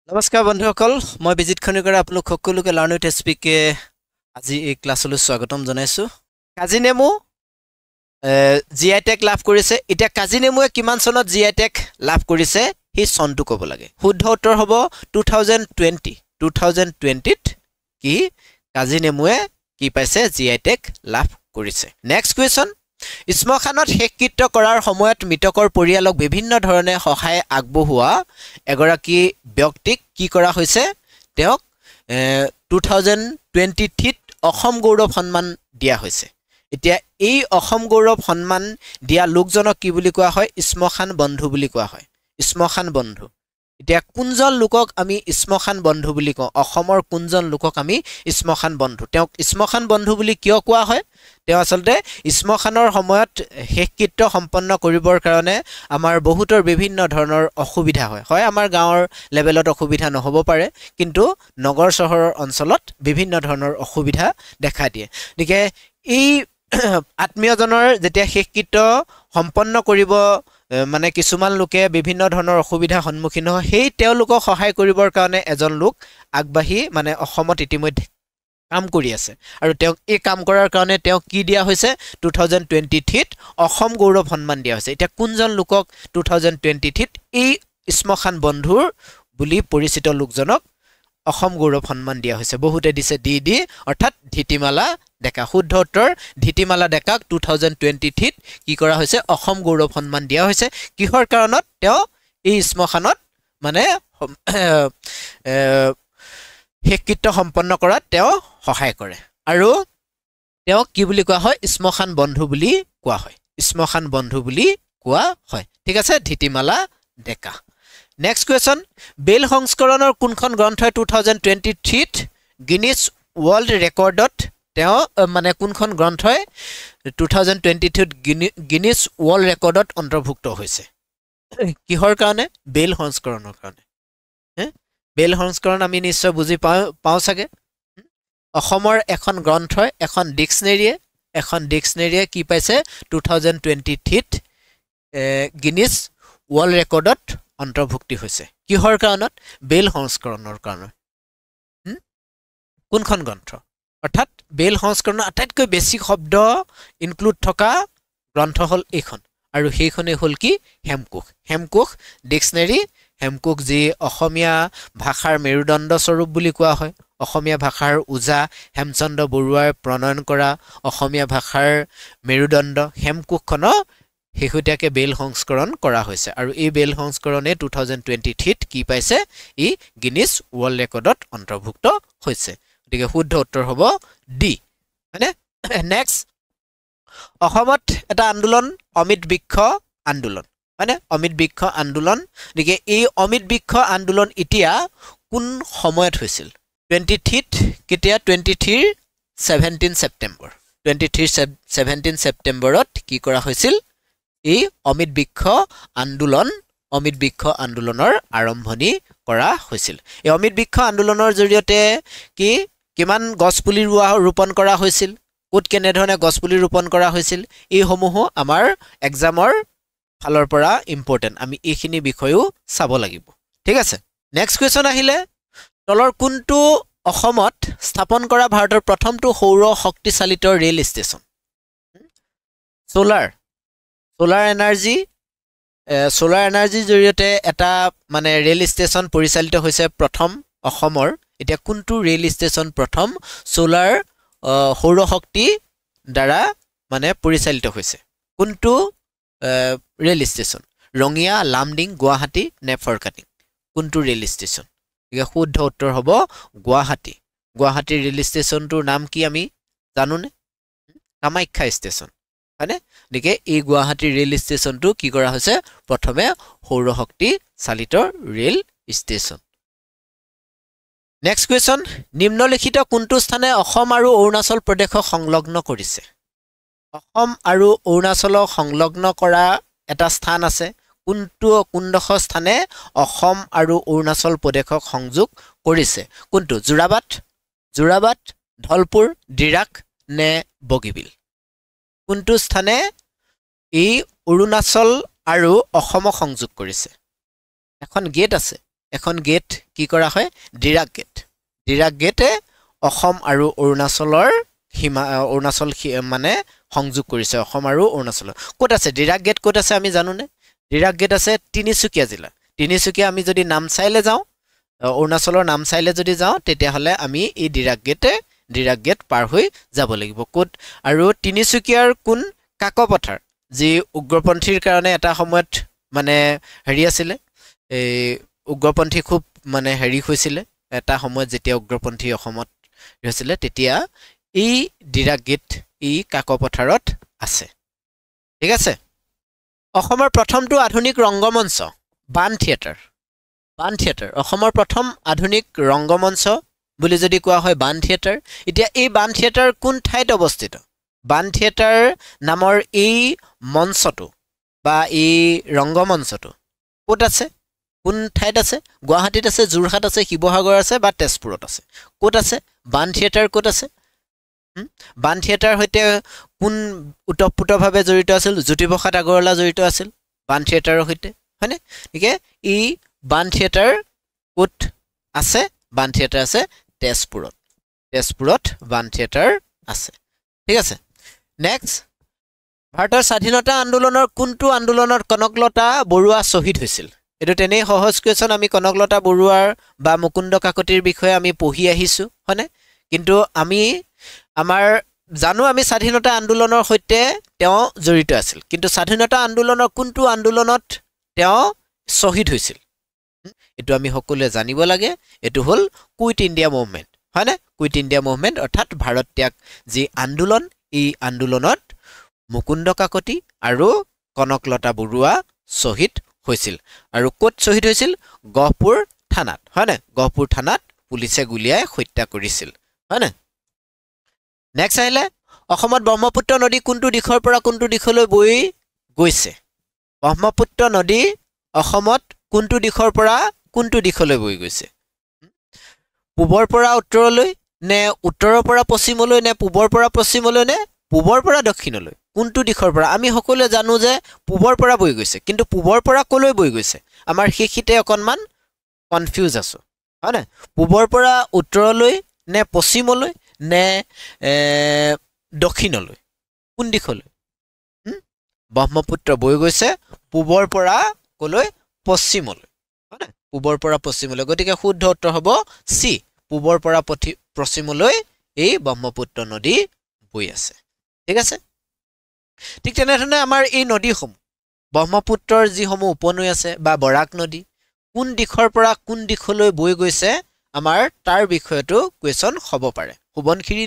নমস্কাৰ বন্ধুসকল মই বিজিত খনিকৰ আপোনালোক সকলোকে লাৰ্ণ উইথ এছপিকে আজি এই ক্লাছলৈ স্বাগতম জনাইছো কাজি নেমু জিআই টেগ লাভ কৰিছে এতিয়া কাজি নেমুৱে কিমান চনত জিআই টেগ লাভ কৰিছে হি চনটো ক'ব লাগে শুদ্ধ উত্তৰ হ'ব 2020 ত কি কাজি নেমুৱে কি পাইছে জিআই টেগ লাভ কৰিছে নেক্সট কোৱেশ্চন ইছমখানত শেষকৃত্য কৰাৰ সময়ত মৃতকৰ পৰিয়ালক বিভিন্ন ধৰণে সহায় আগবঢ়োৱা এগৰাকী ব্যক্তিক কি কৰা হৈছে তেওঁক 2023 ত অসম গৌৰৱ সন্মান দিয়া হৈছে এতিয়া এই অসম গৌৰৱ সন্মান দিয়া লোকজনক কি বুলি কোৱা হয় ইছমখান বন্ধু বুলি কোৱা হয় ইছমখান বন্ধু এতিয়া কোনজন লোকক আমি ইছমখান বন্ধু বুলি কওঁ অসমৰ কোনজন লোকক আমি ইছমখান বন্ধু তেওঁক ইছমখান বন্ধু বুলি কিয় কোৱা হয় তেওঁ আসলতে ইছমখানৰ সময়ত শেষকৃত্য সম্পন্ন কৰিবৰ কাৰণে আমাৰ বহুতৰ বিভিন্ন ধৰণৰ অসুবিধা হয় আমাৰ গাঁৱৰ লেভেলত অসুবিধা নহব পাৰে কিন্তু নগৰ চহৰৰ অঞ্চলত বিভিন্ন ধৰণৰ অসুবিধা দেখা দিয়ে গতিকে এই আত্মীয়জনৰ যেতিয়া শেষকৃত্য সম্পন্ন কৰিব মানে কিছুমান লোকে বিভিন্ন ধৰণৰ অসুবিধা সন্মুখীন হয় সেই তেওঁলোকক সহায় কৰিবৰ কাৰণে এজন লোক আগবাঢ়ি মানে অসমত ইতিমধ্যে কাম কৰি আছে আৰু তেওঁক এই কাম কৰাৰ কাৰণে তেওঁক কি দিয়া হৈছে 2023 ত অসম গৌৰৱ সন্মান দিয়া হৈছে এতিয়া কোনজন লোকক 2023 ত এই ইছমখান বন্ধুৰ বুলি পৰিচিত লোকজনক অসম গৌৰৱ সন্মান দিয়া হৈছে বহুতে দিছে ডি অৰ্থাৎ ধিতিমালা ডেকা শুদ্ধ উত্তৰ ধিতিমালা ডেকাক 2023 ত কি কৰা হৈছে অসম গৌৰৱ সন্মান দিয়া হৈছে কিহৰ কাৰণত তেওঁ এই ইছমখানত মানে শেষকৃত্য সম্পন্ন কৰাত তেওঁ সহায় কৰে আৰু তেওঁ কি বুলি কোৱা হয় ইছমখান বন্ধু বুলি কোৱা হয় ইছমখান বন্ধু বুলি কোৱা হয় ঠিক আছে ধিতিমালা ডেকা নেক্সট কোৱেশ্চন বেল সংস্কৰণৰ কোনখন গ্ৰন্থই 2023 ত গিনিছ ৱৰ্ল্ড ৰেকৰ্ডত তেওঁ মানে কোনখন গ্ৰন্থই 2022 ত গিনিছ ৱৰ্ল্ড ৰেকৰ্ডত অন্তৰ্ভুক্ত হৈছে কিহৰ কাৰণে বেল সংস্কৰণৰ কাৰণে বেল সংস্কৰণ আমি নিশ্চয় বুজি পাওঁ চাগে অসমৰ এখন গ্ৰন্থই এখন ডিক্সনেৰীয়ে কি পাইছে 2023 ত গিনিছ ৱৰ্ল্ড ৰেকৰ্ডত অন্তৰ্ভুক্তি হৈছে কিহৰ কাৰণত বেল সংস্কৰণৰ কাৰণে কোনখন গ্ৰন্থ অৰ্থাৎ বেল সংস্কৰণৰ আটাইতকৈ বেছি শব্দ ইনক্লুড থকা গ্ৰন্থ হ'ল এইখন আৰু সেইখনে হ'ল কি হেমকোষ ডিক্সনেৰী হেমকোষ যি অসমীয়া ভাষাৰ মেৰুদণ্ড স্বৰূপ বুলি কোৱা হয় অসমীয়া ভাষাৰ উজা হেমচন্দ্ৰ বৰুৱাই প্ৰণয়ন কৰা অসমীয়া ভাষাৰ মেৰুদণ্ড হেমকোষখনৰ শেহতীয়াকে বেল সংস্কৰণ কৰা হৈছে আৰু এই বেল সংস্কৰণে 2023 ত কি পাইছে ই গিনিছ ৱৰ্ল্ড ৰেকৰ্ডত অন্তৰ্ভুক্ত হৈছে গতিকে শুদ্ধ উত্তৰ হ'ব ডি হয়নে নেক্সট অসমত এটা আন্দোলন অমিত বৃক্ষ আন্দোলন হয়নে অমিত বৃক্ষ আন্দোলন গতিকে এই অমিত বৃক্ষ আন্দোলন এতিয়া কোন সময়ত হৈছিল 23 কেতিয়া 17 ছেপ্টেম্বৰত কি কৰা হৈছিল এই অমিত বৃক্ষ আন্দোলনৰ আৰম্ভণি কৰা হৈছিল এই অমিত বৃক্ষ আন্দোলনৰ জৰিয়তে কিমান গছপুলি ৰোপণ কৰা হৈছিল ক'ত কেনেধৰণে গছপুলি ৰোপণ কৰা হৈছিল এইসমূহ আমাৰ এক্সামৰ ফালৰ পৰা ইম্পৰ্টেণ্ট আমি এইখিনি বিষয়ও চাব লাগিব ঠিক আছে নেক্সট কুৱেশ্যন আহিলে তলৰ কোনটো অসমত স্থাপন কৰা ভাৰতৰ প্ৰথমটো সৌৰ শক্তি চালিত ৰেল ষ্টেচন সোলাৰ এনাৰ্জিৰ জৰিয়তে এটা মানে ৰেল ষ্টেচন পৰিচালিত হৈছে প্ৰথম অসমৰ এতিয়া কোনটো ৰেল ষ্টেচন প্ৰথম সৌৰ শক্তি দ্বাৰা মানে পৰিচালিত হৈছে কোনটো ৰেল ষ্টেচন ৰঙিয়া লামডিং গুৱাহাটী নে ফৰকাটিং কোনটো ৰেল ষ্টেচন শুদ্ধ উত্তৰ হ'ব গুৱাহাটীৰ ৰেল ষ্টেচনটোৰ নাম কি আমি জানোনে কামাখ্যা ষ্টেচন হয়নে গতিকে এই গুৱাহাটীৰ ৰেল ষ্টেচনটো কি কৰা হৈছে প্ৰথমে সৌৰ শক্তি চালিত ৰেল ষ্টেচন নেক্সট কুৱেশ্যন নিম্নলিখিত কোনটো স্থানে অসম আৰু অৰুণাচল প্ৰদেশক সংলগ্ন কৰিছে অসম আৰু অৰুণাচলক সংলগ্ন কৰা এটা স্থান আছে কোনডোখৰ স্থানে অসম আৰু অৰুণাচল প্ৰদেশক সংযোগ কৰিছে কোনটো যোৰাবাট ধলপুৰ ডিৰাক নে বগীবিল কোনটো স্থানে এই অৰুণাচল আৰু অসমক সংযোগ কৰিছে এখন গেট আছে এখন গেট কি কৰা হয় ডিৰাক গেটে অসম আৰু অৰুণাচলৰ সীমা অৰুণাচল মানে সংযোগ কৰিছে অসম আৰু অৰুণাচল ক'ত আছে ডিৰাক গেট ক'ত আছে আমি জানোনে ডিৰাক গেট আছে তিনিচুকীয়া জিলা তিনিচুকীয়া আমি যদি নামচাইলে যাওঁ অৰুণাচলৰ নামচাইলে যদি যাওঁ তেতিয়াহ'লে আমি এই ডিৰাক গেট পাৰ হৈ যাব লাগিব ক'ত আৰু তিনিচুকীয়াৰ কোন কাকপথাৰ যি উগ্ৰপন্থীৰ কাৰণে এটা সময়ত মানে হেৰি আছিলে এই উগ্ৰপন্থী খুব মানে হেৰি হৈছিলে এটা সময়ত যেতিয়া উগ্ৰপন্থী অসমত হৈছিলে তেতিয়া এই ডিৰাক গেট এই কাকপথাৰত আছে ঠিক আছে অসমৰ প্ৰথমটো আধুনিক ৰংগমঞ্চ বান থিয়েটাৰ অসমৰ প্ৰথম আধুনিক ৰংগমঞ্চ বুলি যদি কোৱা হয় বান থিয়েটাৰ এতিয়া এই বান থিয়েটাৰ কোন ঠাইত অৱস্থিত বান থিয়েটাৰ নামৰ এই মঞ্চটো বা এই ৰংগমঞ্চটো ক'ত আছে কোন ঠাইত আছে গুৱাহাটীত আছে যোৰহাট আছে শিৱসাগৰ আছে বা তেজপুৰত আছে ক'ত আছে বান থিয়েটাৰ ক'ত আছে বান থিয়েটাৰ সৈতে কোন উতপ্ৰোতভাৱে জড়িত আছিল জ্যোতিপ্ৰসাদ আগৰৱালা জড়িত আছিল বান থিয়েটাৰৰ সৈতে হয়নে ঠিকে এই বান থিয়েটাৰ ক'ত আছে বান থিয়েটাৰ আছে তেজপুৰত বান থিয়েটাৰ আছে ঠিক আছে নেক্সট ভাৰতৰ স্বাধীনতা আন্দোলনৰ কোনটো আন্দোলনত কনকলতা বৰুৱা শ্বহীদ হৈছিল এটো তেনেই সহজ কোৱেশ্যন আমি কনকলতা বৰুৱাৰ বা মুকুন্দ কাকতিৰ বিষয়ে আমি পঢ়ি আহিছো হয়নে কিন্তু আমি আমাৰ জানো আমি স্বাধীনতা আন্দোলনৰ সৈতে তেওঁ জড়িত আছিল কিন্তু স্বাধীনতা আন্দোলনৰ কোনটো আন্দোলনত তেওঁ শ্বহীদ হৈছিল এটো আমি সকলোৱে জানিব লাগে এটো হল কুইট ইণ্ডিয়া মুভমেন্ট হয়নে কুইট ইণ্ডিয়া মুভমেন্ট অৰ্থাৎ ভাৰত ত্যাগ যি আন্দোলন এই আন্দোলনত মুকুন্দ কাকতি আৰু কনকলতা বৰুৱা শ্বহীদ হৈছিল আৰু ক'ত শ্বহীদ হৈছিল গহপুৰ থানাত হয়নে গহপুৰ থানাত পুলিচে গুলিয়াই হত্যা কৰিছিল হয়নে নেক্সট আহিলে অসমত ব্ৰহ্মপুত্ৰ নদী কোনটো দিশৰ পৰা কোনটো দিশলৈ বৈ গৈছে ব্ৰহ্মপুত্ৰ নদী অসমত কোনটো দিশৰ পৰা কোনটো দিশলৈ বৈ গৈছে পূবৰ পৰা উত্তৰলৈ নে উত্তৰৰ পৰা পশ্চিমলৈ নে পূবৰ পৰা পশ্চিমলৈ নে পূবৰ পৰা দক্ষিণলৈ কোনটো দিশৰ পৰা আমি সকলোৱে জানো যে পূবৰ পৰা বৈ গৈছে কিন্তু পূবৰ পৰা কলৈ বৈ গৈছে আমাৰ হেখিতে অকনমান কনফিউজ আছো হয়নে পূবৰ পৰা উত্তৰলৈ নে পশ্চিমলৈ নে দক্ষিণলৈ কোন দিশলৈ ব্ৰহ্মপুত্ৰ বৈ গৈছে পূবৰ পৰা কলৈ পশ্চিমলৈ হয়নে পূবৰ পৰা পশ্চিমলৈ গতিকে শুদ্ধ উত্তৰ হ'ব সি পূবৰ পৰা পশ্চিমলৈ এই ব্ৰহ্মপুত্ৰ নদী বৈ আছে ঠিক আছে ঠিক তেনেধৰণে আমাৰ এই নদীসমূহ ব্ৰহ্মপুত্ৰৰ যিসমূহ উপনৈ আছে বা বৰাক নদী কোন দিশৰ পৰা কোন দিশলৈ বৈ গৈছে আমাৰ তাৰ বিষয়টো কোৱেশ্যন হ'ব পাৰে সোৱণশিৰি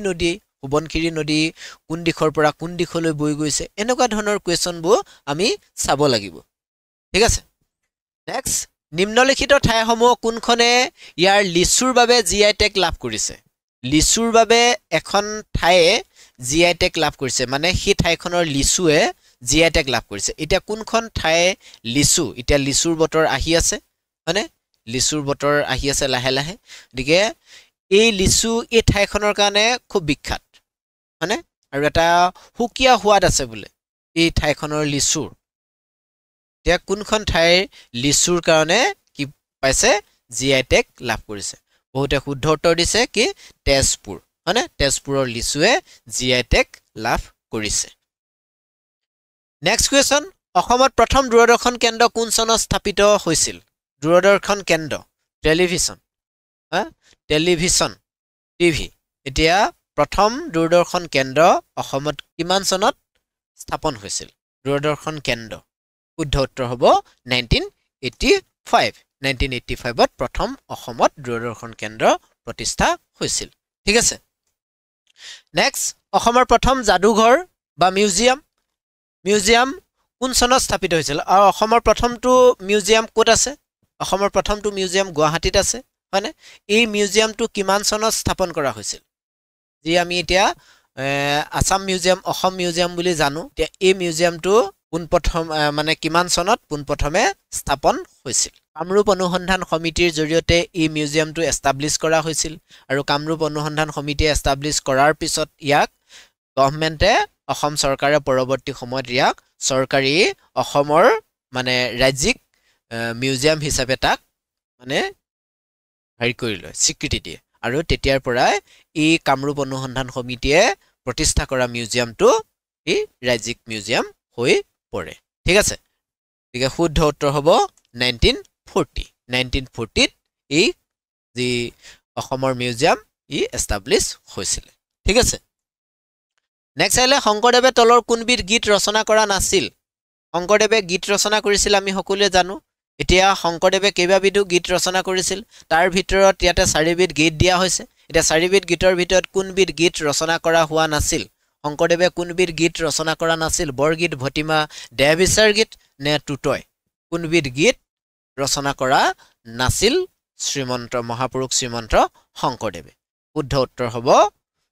নদী কোন দিশৰ পৰা কোন দিশলৈ বৈ গৈছে এনেকুৱা ধৰণৰ কোৱেশ্যনবোৰ আমি চাব লাগিব ঠিক আছে নেক্সট নিম্নলিখিত ঠাইসমূহ কোনখনে ইয়াৰ লিচুৰ বাবে জিআই টেগ লাভ কৰিছে লিচুৰ বাবে এখন ঠায়ে জিআই টেগ লাভ কৰিছে মানে সেই ঠাইখনৰ লিচুৱে জিআই টেগ লাভ কৰিছে এতিয়া কোনখন ঠায়ে লিচু এতিয়া লিচুৰ বতৰ আহি আছে হয়নে লিচুৰ বতৰ আহি আছে লাহে লাহে গতিকে এই লিচু এই ঠাইখনৰ কাৰণে খুব বিখ্যাত হয়নে আৰু এটা হুকিয়া সোৱাদ আছে বোলে এই ঠাইখনৰ লিচুৰ এতিয়া কোনখন ঠাইৰ লিচুৰ কাৰণে কি পাইছে জিআই টেগ লাভ কৰিছে বহুতে শুদ্ধ উত্তৰ দিছে কি তেজপুৰ হয়নে তেজপুৰৰ লিচুৱে জিআই টেগ লাভ কৰিছে নেক্সট কোৱেশ্যন অসমত প্ৰথম দূৰদৰ্শন কেন্দ্ৰ কোন চনত স্থাপিত হৈছিল দূৰদৰ্শন কেন্দ্ৰ টেলিভিছন টিভি এতিয়া প্ৰথম দূৰদৰ্শন কেন্দ্ৰ অসমত কিমান চনত স্থাপন হৈছিল দূৰদৰ্শন কেন্দ্ৰ শুদ্ধ উত্তৰ হ'ব 1985ত প্ৰথম অসমত দূৰদৰ্শন কেন্দ্ৰ প্ৰতিষ্ঠা হৈছিল ঠিক আছে নেক্সট অসমৰ প্ৰথম যাদুঘৰ বা মিউজিয়াম কোন চনত স্থাপিত হৈছিল আৰু অসমৰ প্ৰথমটো মিউজিয়াম ক'ত আছে অসমৰ প্ৰথমটো মিউজিয়াম গুৱাহাটীত আছে হয়নে এই মিউজিয়ামটো কিমান চনত স্থাপন কৰা হৈছিল যি আমি এতিয়া আসাম মিউজিয়াম অসম মিউজিয়াম বুলি জানো এতিয়া এই মিউজিয়ামটো পোনপ্ৰথম মানে কিমান চনত পোনপ্ৰথমে স্থাপন হৈছিল কামৰূপ অনুসন্ধান সমিতিৰ জৰিয়তে এই মিউজিয়ামটো এষ্টাব্লিছ কৰা হৈছিল আৰু কামৰূপ অনুসন্ধান সমিতিয়ে এষ্টাব্লিছ কৰাৰ পিছত ইয়াক গভৰ্ণমেণ্টে অসম চৰকাৰে পৰৱৰ্তী সময়ত ইয়াক চৰকাৰী অসমৰ মানে ৰাজ্যিক মিউজিয়াম হিচাপে তাক মানে হেৰি কৰি লয় স্বীকৃতি দিয়ে আৰু তেতিয়াৰ পৰাই এই কামৰূপ অনুসন্ধান সমিতিয়ে প্ৰতিষ্ঠা কৰা মিউজিয়ামটো এই ৰাজ্যিক মিউজিয়াম হৈ পৰে ঠিক আছে গতিকে শুদ্ধ উত্তৰ হ'ব 1940 1940 এই যি অসমৰ মিউজিয়াম ই এষ্টাব্লিছ হৈছিল ঠিক আছে নেক্সট আহিলে শংকৰদেৱে তলৰ কোনবিধ গীত ৰচনা কৰা নাছিল শংকৰদেৱে গীত ৰচনা কৰিছিল আমি সকলোৱে জানো এতিয়া শংকৰদেৱে কেইবাবিধো গীত ৰচনা কৰিছিল তাৰ ভিতৰত ইয়াতে 4বিধ গীত দিয়া হৈছে এতিয়া 4বিধ গীতৰ ভিতৰত কোনবিধ গীত ৰচনা কৰা হোৱা নাছিল শংকৰদেৱে কোনবিধ গীত ৰচনা কৰা নাছিল বৰগীত ভটিমা দেহ বিচাৰ গীত নে টুটয় কোনবিধ গীত ৰচনা কৰা নাছিল শ্ৰীমন্ত মহাপুৰুষ শ্ৰীমন্ত শংকৰদেৱে শুদ্ধ উত্তৰ হ'ব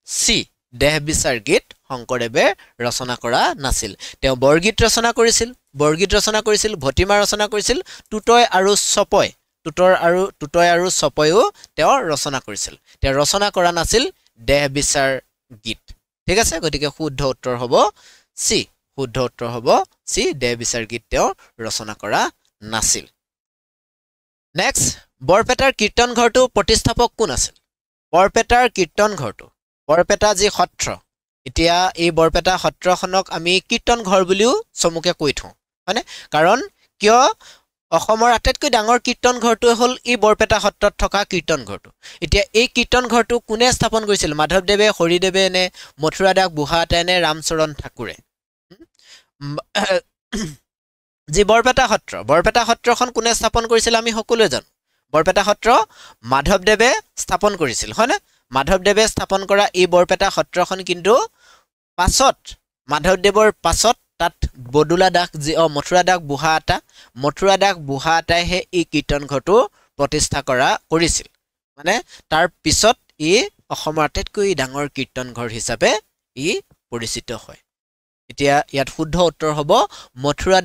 সি দেহ বিচাৰ গীত শংকৰদেৱে ৰচনা কৰা নাছিল তেওঁ বৰগীত ৰচনা কৰিছিল ভটিমা ৰচনা কৰিছিল টুটয় আৰু চপয় টুটয় আৰু চপয়ও তেওঁ ৰচনা কৰিছিল তেওঁ ৰচনা কৰা নাছিল দেহ বিচাৰ গীত ঠিক আছে গতিকে শুদ্ধ উত্তৰ হ'ব সি দেহ বিচাৰ গীত তেওঁ ৰচনা কৰা নাছিল নেক্সট বৰপেটাৰ কীৰ্তন ঘৰটো প্ৰতিষ্ঠাপক কোন আছিল বৰপেটাৰ কীৰ্তন ঘৰটো বৰপেটা যি সত্ৰ এতিয়া এই বৰপেটা সত্ৰখনক আমি কীৰ্তন ঘৰ বুলিও চমুকে কৈ থওঁ হয়নে কাৰণ কিয় অসমৰ আটাইতকৈ ডাঙৰ কীৰ্তন ঘৰটো হ'ল এই বৰপেটা সত্ৰত থকা কীৰ্তন ঘৰটো এতিয়া এই কীৰ্তন ঘৰটো কোনে স্থাপন কৰিছিল মাধৱদেৱে হৰিদেৱে নে মথুৰা দাস বুঢ়াআটাই নে ৰামচৰণ ঠাকুৰে যি বৰপেটা সত্ৰখন কোনে স্থাপন কৰিছিল আমি সকলোৱে জানো বৰপেটা সত্ৰ মাধৱদেৱে স্থাপন কৰিছিল হয়নে মাধৱদেৱে স্থাপন কৰা এই বৰপেটা সত্ৰখন কিন্তু পাছত মাধৱদেৱৰ পাছত তাত বদুলা দাস মথুৰা দাস বুঢ়াআটাইহে এই কীৰ্তন ঘৰটো প্ৰতিষ্ঠা কৰিছিল মানে তাৰ পিছত ই অসমৰ আটাইতকৈ ডাঙৰ কীৰ্তন ঘৰ হিচাপে ই পৰিচিত হয় এতিয়া ইয়াত শুদ্ধ উত্তৰ হ'ব মথুৰা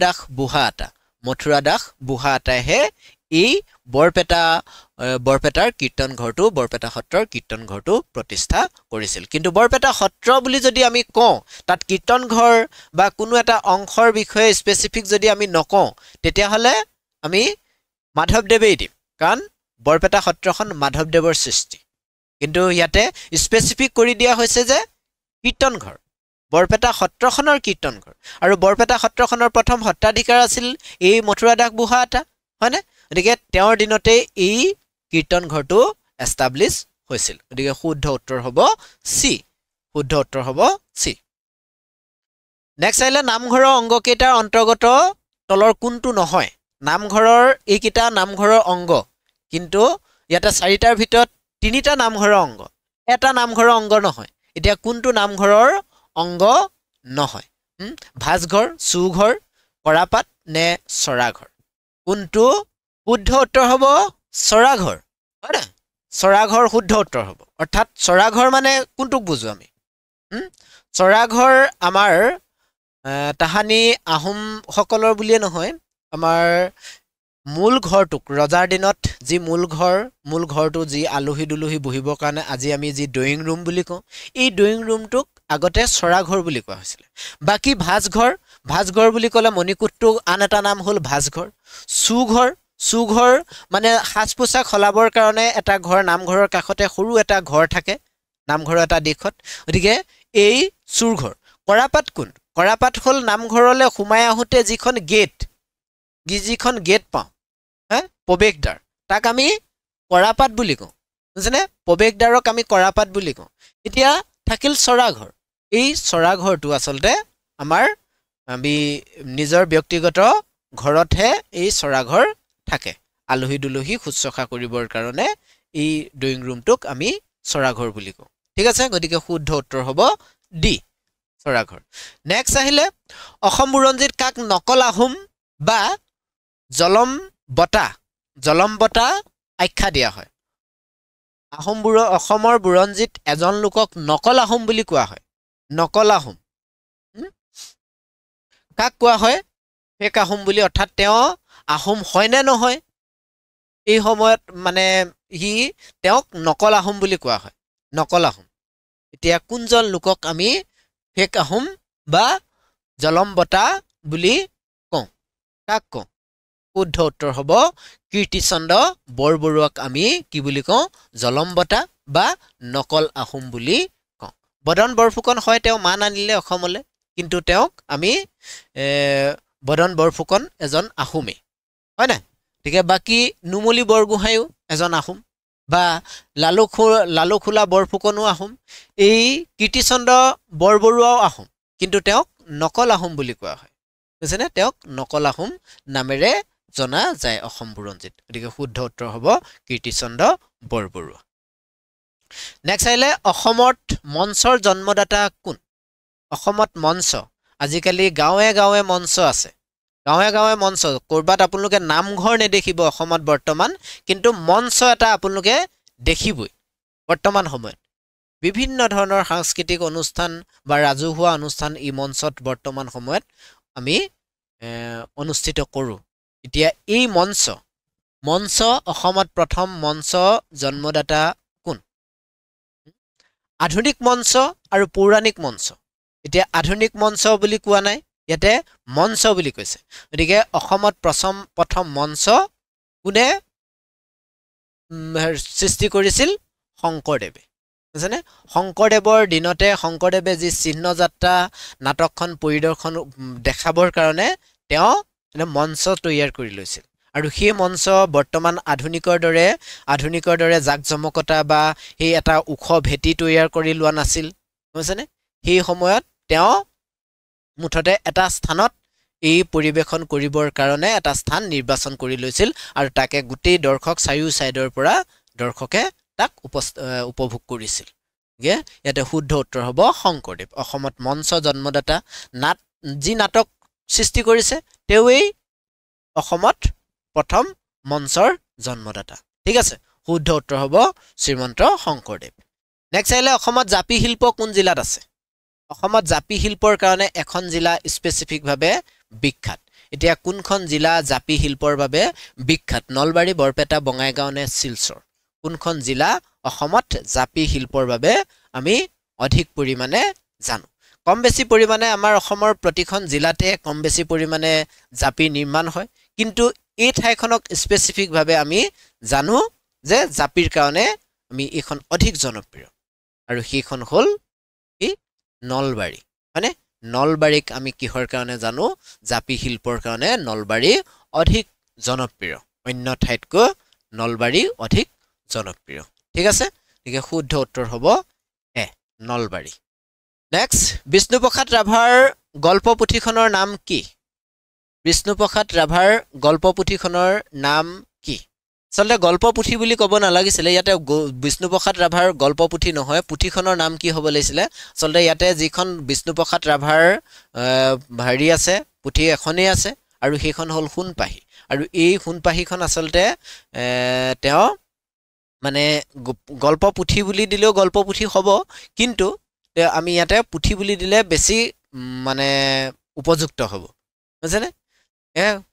দাস বুঢ়াআটাইহে এই বৰপেটাৰ কীৰ্তন ঘৰটো বৰপেটা সত্ৰৰ কীৰ্তন ঘৰটো প্ৰতিষ্ঠা কৰিছিল কিন্তু বৰপেটা সত্ৰ বুলি যদি আমি কওঁ তাত কীৰ্তন ঘৰ বা কোনো এটা অংশৰ বিষয়ে স্পেচিফিক যদি আমি নকওঁ তেতিয়াহ'লে আমি মাধৱদেৱেই দিম কাৰণ বৰপেটা সত্ৰখন মাধৱদেৱৰ সৃষ্টি কিন্তু ইয়াতে স্পেচিফিক কৰি দিয়া হৈছে যে কীৰ্তন ঘৰ বৰপেটা সত্ৰখনৰ কীৰ্তন ঘৰ আৰু বৰপেটা সত্ৰখনৰ প্ৰথম সত্ৰাধিকাৰ আছিল এই মথুৰা দাস বুঢ়াআটা হয়নে গতিকে তেওঁৰ দিনতে এই কীৰ্তন ঘৰটো এষ্টাব্লিছ হৈছিল গতিকে শুদ্ধ উত্তৰ হ'ব সি নেক্সট আহিলে নামঘৰৰ অংগকেইটাৰ অন্তৰ্গত তলৰ কোনটো নহয় নামঘৰৰ এইকেইটা নামঘৰৰ অংগ কিন্তু ইয়াতে 4টাৰ ভিতৰত 3টা নামঘৰৰ অংগ এটা নামঘৰৰ অংগ নহয় এতিয়া কোনটো নামঘৰৰ অংগ নহয় ভাজঘৰ চুঘৰ কৰাপাত নে চৰাঘৰ কোনটো শুদ্ধ উত্তৰ হ'ব চৰাঘৰ হয় না চৰাঘৰ শুদ্ধ উত্তৰ হ'ব অৰ্থাৎ চৰাঘৰ মানে কোনটোক বুজো আমি চৰাঘৰ আমাৰ তাহানি আহোম সকলৰ বুলিয়ে নহয় আমাৰ মূল ঘৰটোক ৰজাৰ দিনত যি মূল ঘৰটো যি আলহী দুলহী বহিবৰ কাৰণে আজি আমি যি ড্ৰয়িং ৰুম বুলি কওঁ এই ড্ৰয়িং ৰুমটোক আগতে চৰাঘৰ বুলি কোৱা হৈছিল বাকি ভাজঘৰ বুলি ক'লে মণিকূটটো আন এটা নাম হ'ল ভাজঘৰ চুঘৰ মানে সাজ পোছাক সলাবৰ কাৰণে এটা ঘৰ নামঘৰৰ কাষতে সৰু এটা ঘৰ থাকে নামঘৰৰ এটা দিশত গতিকে এই চুৰঘৰ কৰাপাত কোন কৰাপাত হ'ল নামঘৰলৈ সোমাই আহোঁতে যিখন গেট পাওঁ প্ৰৱেশদ্বাৰ তাক আমি কৰাপাত বুলি কওঁ বুজিছেনে প্ৰৱেশদ্বাৰক আমি কৰাপাত বুলি কওঁ এতিয়া থাকিল চৰাঘৰ এই চৰাঘৰটো আচলতে আমাৰ আমি নিজৰ ব্যক্তিগত ঘৰতহে এই চৰাঘৰ থাকে আলহী দুলহী শুশ্ৰূষা কৰিবৰ কাৰণে এই ড্ৰয়িং ৰুমটোক আমি চৰাঘৰ বুলি কওঁ ঠিক আছে গতিকে শুদ্ধ উত্তৰ হ'ব ডি চৰাঘৰ নেক্সট আহিলে অসম বুৰঞ্জীত কাক নকল আহোম বা জলম বঁটা আখ্যা দিয়া হয় অসমৰ বুৰঞ্জীত এজন লোকক নকল আহোম বুলি কোৱা হয় নকল আহোম কাক কোৱা হয় ফেক আহোম বুলি অৰ্থাৎ তেওঁ আহোম হয় নে নহয় এই সময়ত মানে তেওঁক নকল আহোম বুলি কোৱা হয় নকল আহোম এতিয়া কোনজন লোকক আমি ফেক আহোম বা জলম বঁটা বুলি কওঁ কাক কওঁ শুদ্ধ উত্তৰ হ'ব কীৰ্তিচন্দ্ৰ বৰবৰুৱাক আমি কি বুলি কওঁ জলম্বতা বা নকল আহোম বুলি কওঁ বদন বৰফুকন হয় তেওঁ মান আনিলে অসমলৈ কিন্তু তেওঁক আমি বদন বৰফুকন এজন আহোমে হয় না ঠিক বাকি নুমলী বৰগোহাঁইও এজন আহোম বা লালুখোলা বৰফুকনো আহোম এই কীৰ্তিচন্দ্ৰ বৰবৰুৱাও আহোম কিন্তু তেওঁক নকল আহোম বুলি কোৱা হয় বুজিছেনে তেওঁক নকল আহোম নামেৰে জনা যায় অসম বুৰঞ্জীত গতিকে শুদ্ধ উত্তৰ হ'ব কীৰ্তিচন্দ্ৰ বৰবৰুৱা নেক্সট আহিলে অসমত মঞ্চৰ জন্মদাতা কোন অসমত মঞ্চ আজিকালি গাঁৱে গাঁৱে মঞ্চ আছে গাঁৱে গাঁৱে মঞ্চ কৰবাত আপোনালোকে নামঘৰ নেদেখিব অসমত বৰ্তমান কিন্তু মঞ্চ এটা আপোনালোকে দেখিবই বৰ্তমান সময়ত বিভিন্ন ধৰণৰ সাংস্কৃতিক অনুষ্ঠান বা ৰাজহুৱা অনুষ্ঠান এই মঞ্চত বৰ্তমান সময়ত আমি অনুষ্ঠিত কৰোঁ এতিয়া এই মঞ্চ অসমত প্ৰথম মঞ্চ জন্মদাতা কোন আধুনিক মঞ্চ আৰু পৌৰাণিক মঞ্চ এতিয়া আধুনিক মঞ্চ বুলি কোৱা নাই ইয়াতে মঞ্চ বুলি কৈছে গতিকে অসমত প্ৰথম মঞ্চ কোনে সৃষ্টি কৰিছিল শংকৰদেৱে বুজিছেনে শংকৰদেৱৰ দিনতে শংকৰদেৱে যি চিহ্নযাত্ৰা নাটকখন পৰিদৰ্শন দেখাবৰ কাৰণে তেওঁ মঞ্চ তৈয়াৰ কৰি লৈছিল আৰু সেই মঞ্চ বৰ্তমান আধুনিকৰ দৰে জাকজমকতা বা সেই এটা ওখ ভেটি তৈয়াৰ কৰি লোৱা নাছিল বুজিছেনে সেই সময়ত তেওঁ মুঠতে এটা স্থানত এই পৰিবেশন কৰিবৰ কাৰণে এটা স্থান নিৰ্বাচন কৰি লৈছিল আৰু তাকে গোটেই দৰ্শক চাৰিও সাইডৰ পৰা দৰ্শকে তাক উপভোগ কৰিছিল ইয়াতে শুদ্ধ উত্তৰ হ'ব শংকৰদেৱ অসমত মঞ্চ জন্মদাতা যি নাটক সৃষ্টি কৰিছে তেওঁই অসমত প্ৰথম মঞ্চৰ জন্মদাতা ঠিক আছে শুদ্ধ উত্তৰ হ'ব শ্ৰীমন্ত শংকৰদেৱ নেক্সট আহিলে অসমত জাপি শিল্প কোন জিলাত আছে অসমত জাপি শিল্পৰ কাৰণে এখন জিলা স্পেচিফিকভাৱে বিখ্যাত এতিয়া কোনখন জিলা জাপি শিল্পৰ বাবে বিখ্যাত নলবাৰী বৰপেটা বঙাইগাঁও নে শিলচৰ কোনখন জিলা অসমত জাপি শিল্পৰ বাবে আমি অধিক পৰিমাণে জানো কম বেছি পৰিমাণে আমাৰ অসমৰ প্ৰতিখন জিলাতে কম বেছি পৰিমাণে জাপি নিৰ্মাণ হয় কিন্তু এই ঠাইখনক স্পেচিফিকভাৱে আমি জানো যে জাপিৰ কাৰণে আমি এইখন অধিক জনপ্ৰিয় আৰু সেইখন হ'ল কি নলবাৰী মানে নলবাৰীক আমি কিহৰ কাৰণে জানো জাপি শিল্পৰ কাৰণে নলবাৰী অধিক জনপ্ৰিয় অন্য ঠাইতকৈ নলবাৰী অধিক জনপ্ৰিয় ঠিক আছে গতিকে শুদ্ধ উত্তৰ হ'ব নলবাৰী নেক্সট বিষ্ণুপ্ৰসাদ ৰাভাৰ গল্পপুথিখনৰ নাম কি বিষ্ণুপ্ৰসাদ ৰাভাৰ গল্পপুথিখনৰ নাম কি আচলতে গল্পপুথি বুলি ক'ব নালাগিছিলে ইয়াতে বিষ্ণুপ্ৰসাদ ৰাভাৰ গল্পপুথি নহয় পুথিখনৰ নাম কি হ'ব লাগিছিলে আচলতে ইয়াতে যিখন বিষ্ণুপ্ৰসাদ ৰাভাৰ হেৰি আছে পুথি এখনেই আছে আৰু সেইখন হ'ল সোণপাহি আৰু এই সোণপাহিখন আচলতে তেওঁ মানে গল্পপুথি বুলি দিলেও গল্পপুথি হ'ব কিন্তু আমি ইয়াতে পুথি বুলি দিলে বেছি মানে উপযুক্ত হ'ব বুজিছেনে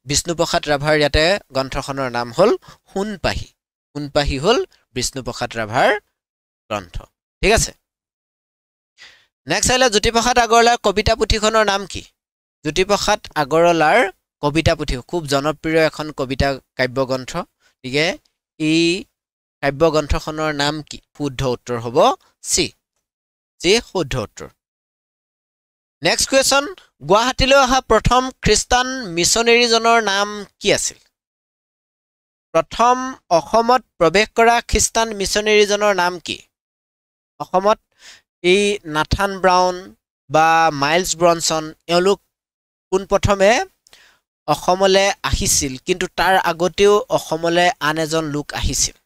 বিষ্ণুপ্ৰসাদ ৰাভাৰ ইয়াতে গ্ৰন্থখনৰ নাম হ'ল সোণপাহি হ'ল বিষ্ণুপ্ৰসাদ ৰাভাৰ গ্ৰন্থ ঠিক আছে নেক্সট আহিলে জ্যোতিপ্ৰসাদ আগৰৱালাৰ কবিতা পুথিখনৰ নাম কি জ্যোতিপ্ৰসাদ আগৰৱালাৰ কবিতা পুথি খুব জনপ্ৰিয় এখন কবিতা কাব্যগ্ৰন্থ গতিকে এই কাব্যগ্ৰন্থখনৰ নাম কি শুদ্ধ উত্তৰ হ'ব চি শুদ্ধ উত্তৰ নেক্সট কুৱেশ্যন গুৱাহাটীলৈ অহা প্ৰথম খ্ৰীষ্টান মিছনেৰীজনৰ নাম কি আছিল প্ৰথম অসমত প্ৰৱেশ কৰা খ্ৰীষ্টান মিছনেৰীজনৰ নাম কি অসমত এই নাথান ব্ৰাউন বা মাইলছ ব্ৰনছন এওঁলোক পোনপ্ৰথমে অসমলৈ আহিছিল কিন্তু তাৰ আগতেও অসমলৈ আন এজন লোক আহিছিল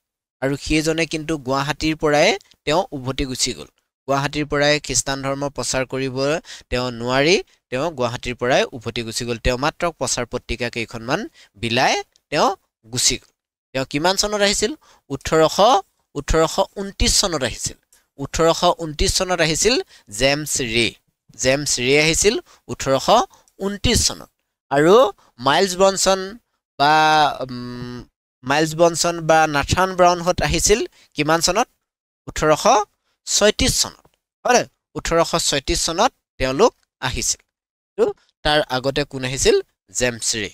আৰু সেইজনে কিন্তু গুৱাহাটীৰ পৰাই তেওঁ উভতি গুচি গ'ল গুৱাহাটীৰ পৰাই খ্ৰীষ্টান ধৰ্ম প্ৰচাৰ কৰিব তেওঁ নোৱাৰি তেওঁ গুৱাহাটীৰ পৰাই উভতি গুচি গ'ল তেওঁ মাত্ৰ প্ৰচাৰ পত্ৰিকা কেইখনমান বিলাই তেওঁ গুচি গ'ল তেওঁ কিমান চনত আহিছিল 1829 চনত আহিছিল 1829 চনত আহিছিল জেমছ ৰে আহিছিল 1829 চনত আৰু মাইলছ ব্ৰনছন বা নাথান ব্ৰাউনহঁত আহিছিল কিমান চনত 1836 চনত হয় 1836 চনত তেওঁলোক আহিছিল তাৰ আগতে কোন আহিছিল জেমছ ৰে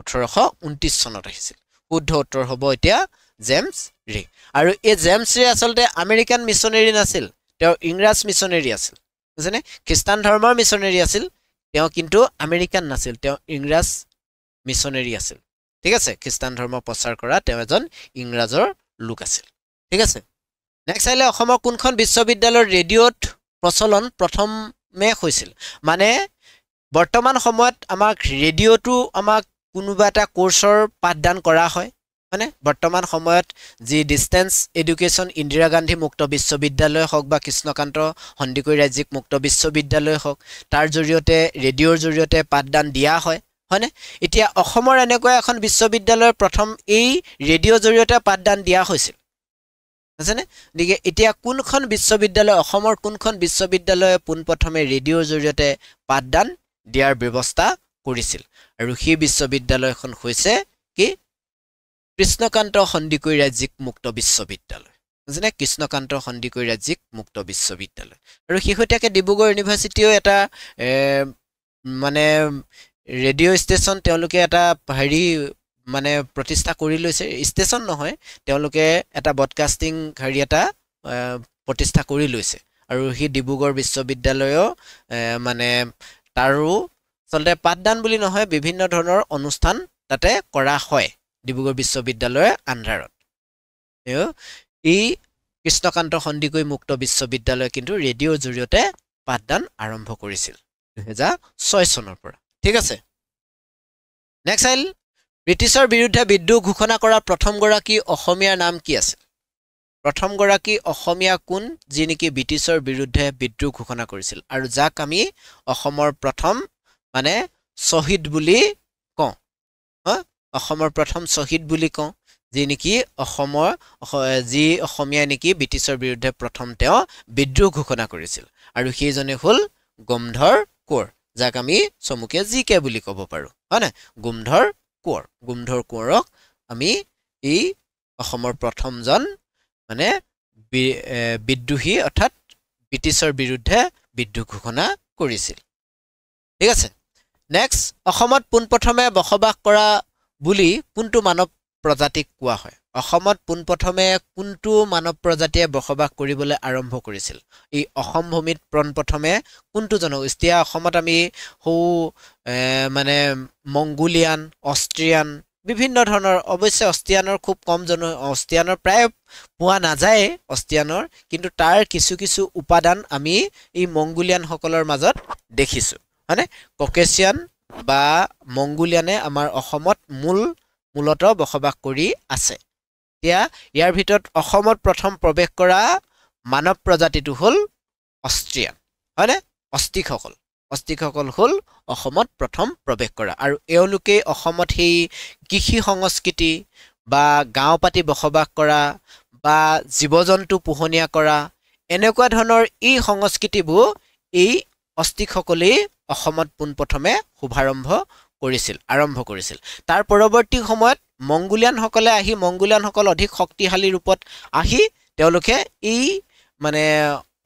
1829 চনত আহিছিল শুদ্ধ উত্তৰ হ'ব এতিয়া জেমছ ৰে আৰু এই জেমছ ৰে আচলতে আমেৰিকান মিছনেৰী নাছিল তেওঁ ইংৰাজ মিছনেৰী আছিল বুজিনে খ্ৰীষ্টান ধৰ্মৰ মিছনেৰী আছিল তেওঁ কিন্তু আমেৰিকান নাছিল তেওঁ ইংৰাজ মিছনেৰী আছিল ঠিক আছে খ্ৰীষ্টান ধৰ্ম প্ৰচাৰ কৰা তেওঁ এজন ইংৰাজৰ লোক আছিল ঠিক আছে নেক্সট আইলে অসমৰ কোনখন বিশ্ববিদ্যালয়ৰ ৰেডিঅ'ত প্ৰচলন প্ৰথমে হৈছিল মানে বৰ্তমান সময়ত আমাক ৰেডিঅ'টো আমাক কোনোবা এটা কোৰ্সৰ পাঠদান কৰা হয় মানে বৰ্তমান সময়ত যি ডিস্টেন্স এডুকেশ্যন ইন্দিৰা গান্ধী মুক্ত বিশ্ববিদ্যালয় হওক বা কৃষ্ণকান্ত সন্দিকৈ ৰাজ্যিক মুক্ত বিশ্ববিদ্যালয় হওক তাৰ জৰিয়তে ৰেডিঅ'ৰ জৰিয়তে পাঠদান দিয়া হয় হয়নে এতিয়া অসমৰ এনেকুৱা এখন বিশ্ববিদ্যালয়ৰ প্ৰথম এই ৰেডিঅ'ৰ জৰিয়তে পাঠদান দিয়া হৈছিল আছেনে দিকে এতিয়া কোনখন বিশ্ববিদ্যালয় অসমৰ কোনখন বিশ্ববিদ্যালয়ে পোনপ্ৰথমে ৰেডিঅ'ৰ জৰিয়তে পাঠদান দিয়াৰ ব্যৱস্থা কৰিছিল আৰু সেই বিশ্ববিদ্যালয়খন হৈছে কি কৃষ্ণকান্ত সন্দিকৈ ৰাজ্যিক মুক্ত বিশ্ববিদ্যালয় বুজিনে কৃষ্ণকান্ত সন্দিকৈ ৰাজ্যিক মুক্ত বিশ্ববিদ্যালয় আৰু শেহতীয়াকৈ ডিব্ৰুগড় ইউনিভাৰ্চিটিও এটা মানে ৰেডিঅ' ষ্টেচন তেওঁলোকে এটা হেৰি মানে প্ৰতিষ্ঠা কৰি লৈছে ষ্টেচন নহয় তেওঁলোকে এটা ব্ৰডকাষ্টিং হেৰি এটা প্ৰতিষ্ঠা কৰি লৈছে আৰু সেই ডিব্ৰুগড় বিশ্ববিদ্যালয়ও মানে তাৰো চলতে পাঠদান বুলি নহয় বিভিন্ন ধৰণৰ অনুষ্ঠান তাতে কৰা হয় ডিব্ৰুগড় বিশ্ববিদ্যালয়ৰ আন্ধাৰত এই কৃষ্ণকান্ত সন্দিকৈ মুক্ত বিশ্ববিদ্যালয় কিন্তু ৰেডিঅ'ৰ জৰিয়তে পাঠদান আৰম্ভ কৰিছিল 2006 চনৰ পৰা ঠিক আছে নেক্সট আইল ব্ৰিটিছৰ বিৰুদ্ধে বিদ্ৰোহ ঘোষণা কৰা প্ৰথমগৰাকী অসমীয়াৰ নাম কি আছিল প্ৰথমগৰাকী অসমীয়া কোন যি নেকি ব্ৰিটিছৰ বিৰুদ্ধে বিদ্ৰোহ ঘোষণা কৰিছিল আৰু যাক আমি অসমৰ প্ৰথম মানে শহীদ বুলি কওঁ অসমৰ প্ৰথম শহীদ বুলি কওঁ যি নেকি অসমৰ যি অসমীয়া নেকি ব্ৰিটিছৰ বিৰুদ্ধে প্ৰথম তেওঁ বিদ্ৰোহ ঘোষণা কৰিছিল আৰু সেইজনে হ'ল গোমধৰ কোঁৱৰ যাক আমি চমুকে জিকে বুলি ক'ব পাৰো হয়নে গোমধৰ কোঁৱৰক আমি এই অসমৰ প্ৰথমজন মানে বিদ্ৰোহী অৰ্থাৎ ব্ৰিটিছৰ বিৰুদ্ধে বিদ্ৰোহ ঘোষণা কৰিছিল ঠিক আছে নেক্সট অসমত পোনপ্ৰথমে বসবাস কৰা বুলি কোনটো মানৱ প্ৰজাতিক কোৱা হয় অসমত পোনপ্ৰথমে কোনটো মানৱ প্ৰজাতিয়ে বসবাস কৰিবলৈ আৰম্ভ কৰিছিল এই অসম ভূমিত পোনপ্ৰথমে কোনটো জনগোষ্ঠীয়ে অসমত আমি হৌ মানে মংগোলিয়ান অষ্ট্ৰিয়ান বিভিন্ন ধৰণৰ অৱশ্যে অষ্ট্ৰিয়ানৰ খুব কম অষ্ট্ৰিয়ানৰ প্ৰায় পোৱা নাযায় অষ্ট্ৰিয়ানৰ কিন্তু তাৰ কিছু কিছু উপাদান আমি এই মংগোলিয়ান সকলৰ মাজত দেখিছো মানে ককেছিয়ান বা মংগোলিয়ানে আমাৰ অসমত মূলত বসবাস কৰি আছে এতিয়া ইয়াৰ ভিতৰত অসমত প্ৰথম প্ৰৱেশ কৰা মানৱ প্ৰজাতিটো হ'ল অষ্ট্ৰিয়ান হয়নে অষ্টিকসকল হ'ল অসমত প্ৰথম প্ৰৱেশ কৰা আৰু এওঁলোকে অসমত সেই কৃষি সংস্কৃতি বা গাঁও পাতি বসবাস কৰা বা জীৱ-জন্তু পোহনীয়া কৰা এনেকুৱা ধৰণৰ এই সংস্কৃতিবোৰ এই অষ্টিকসকলেই অসমত পোনপ্ৰথমে আৰম্ভ কৰিছিল তাৰ পৰৱৰ্তী সময়ত মংগোলিয়ানসকল অধিক শক্তিশালী ৰূপত আহি তেওঁলোকে এই মানে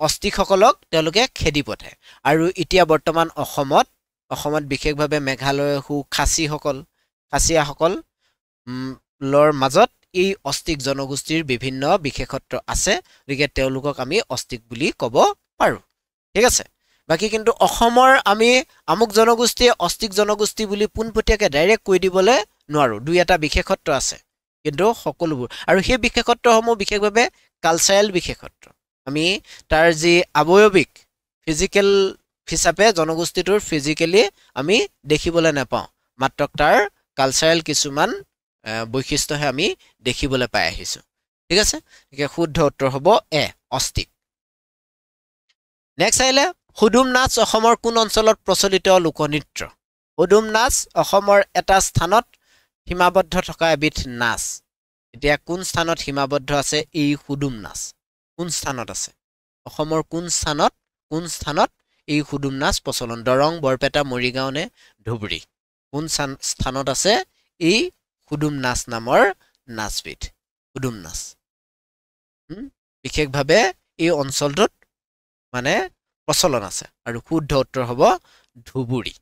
অষ্টিকসকলক তেওঁলোকে খেদি পঠায় আৰু এতিয়া বৰ্তমান অসমত বিশেষভাৱে মেঘালয় খাচীয়াসকল লৰ মাজত এই অষ্টিক জনগোষ্ঠীৰ বিভিন্ন বিশেষত্ব আছে গতিকে তেওঁলোকক আমি অষ্টিক বুলি ক'ব পাৰো ঠিক আছে বাকি কিন্তু অসমৰ আমি আমুক জনগোষ্ঠীয়ে অষ্টিক জনগোষ্ঠী বুলি পোনপটীয়াকৈ ডাইৰেক্ট কৈ দিবলৈ নোৱাৰো দুই এটা বিশেষত্ব আছে কিন্তু সকলোবোৰ আৰু সেই বিশেষত্বসমূহ বিশেষভাৱে কালচাৰেল বিশেষত্ব আমি তাৰ যি আৱয়বিক ফিজিকেল হিচাপে জনগোষ্ঠীটোৰ ফিজিকেলি আমি দেখিবলৈ নাপাওঁ মাত্ৰ তাৰ কালচাৰেল কিছুমান বৈশিষ্ট্যহে আমি দেখিবলৈ পাই আহিছো ঠিক আছে গতিকে শুদ্ধ উত্তৰ হ'ব এ অষ্টিক নেক্সট আহিলে হুদুম নাচ অসমৰ কোন অঞ্চলত প্ৰচলিত লোকনৃত্য হুদুম নাচ অসমৰ এটা স্থানত সীমাবদ্ধ থকা এবিধ নাচ এতিয়া কোন স্থানত সীমাবদ্ধ আছে এই হুদুম নাচ কোন স্থানত আছে অসমৰ কোন স্থানত এই হুদুম নাচ প্ৰচলন দৰং বৰপেটা মৰিগাঁও নে ধুবুৰী কোন স্থানত আছে এই হুদুম নাচ নামৰ নাচবিধ হুদুম নাচ বিশেষভাৱে এই অঞ্চলটোত মানে প্ৰচলন আছে আৰু শুদ্ধ উত্তৰ হ'ব ধুবুৰী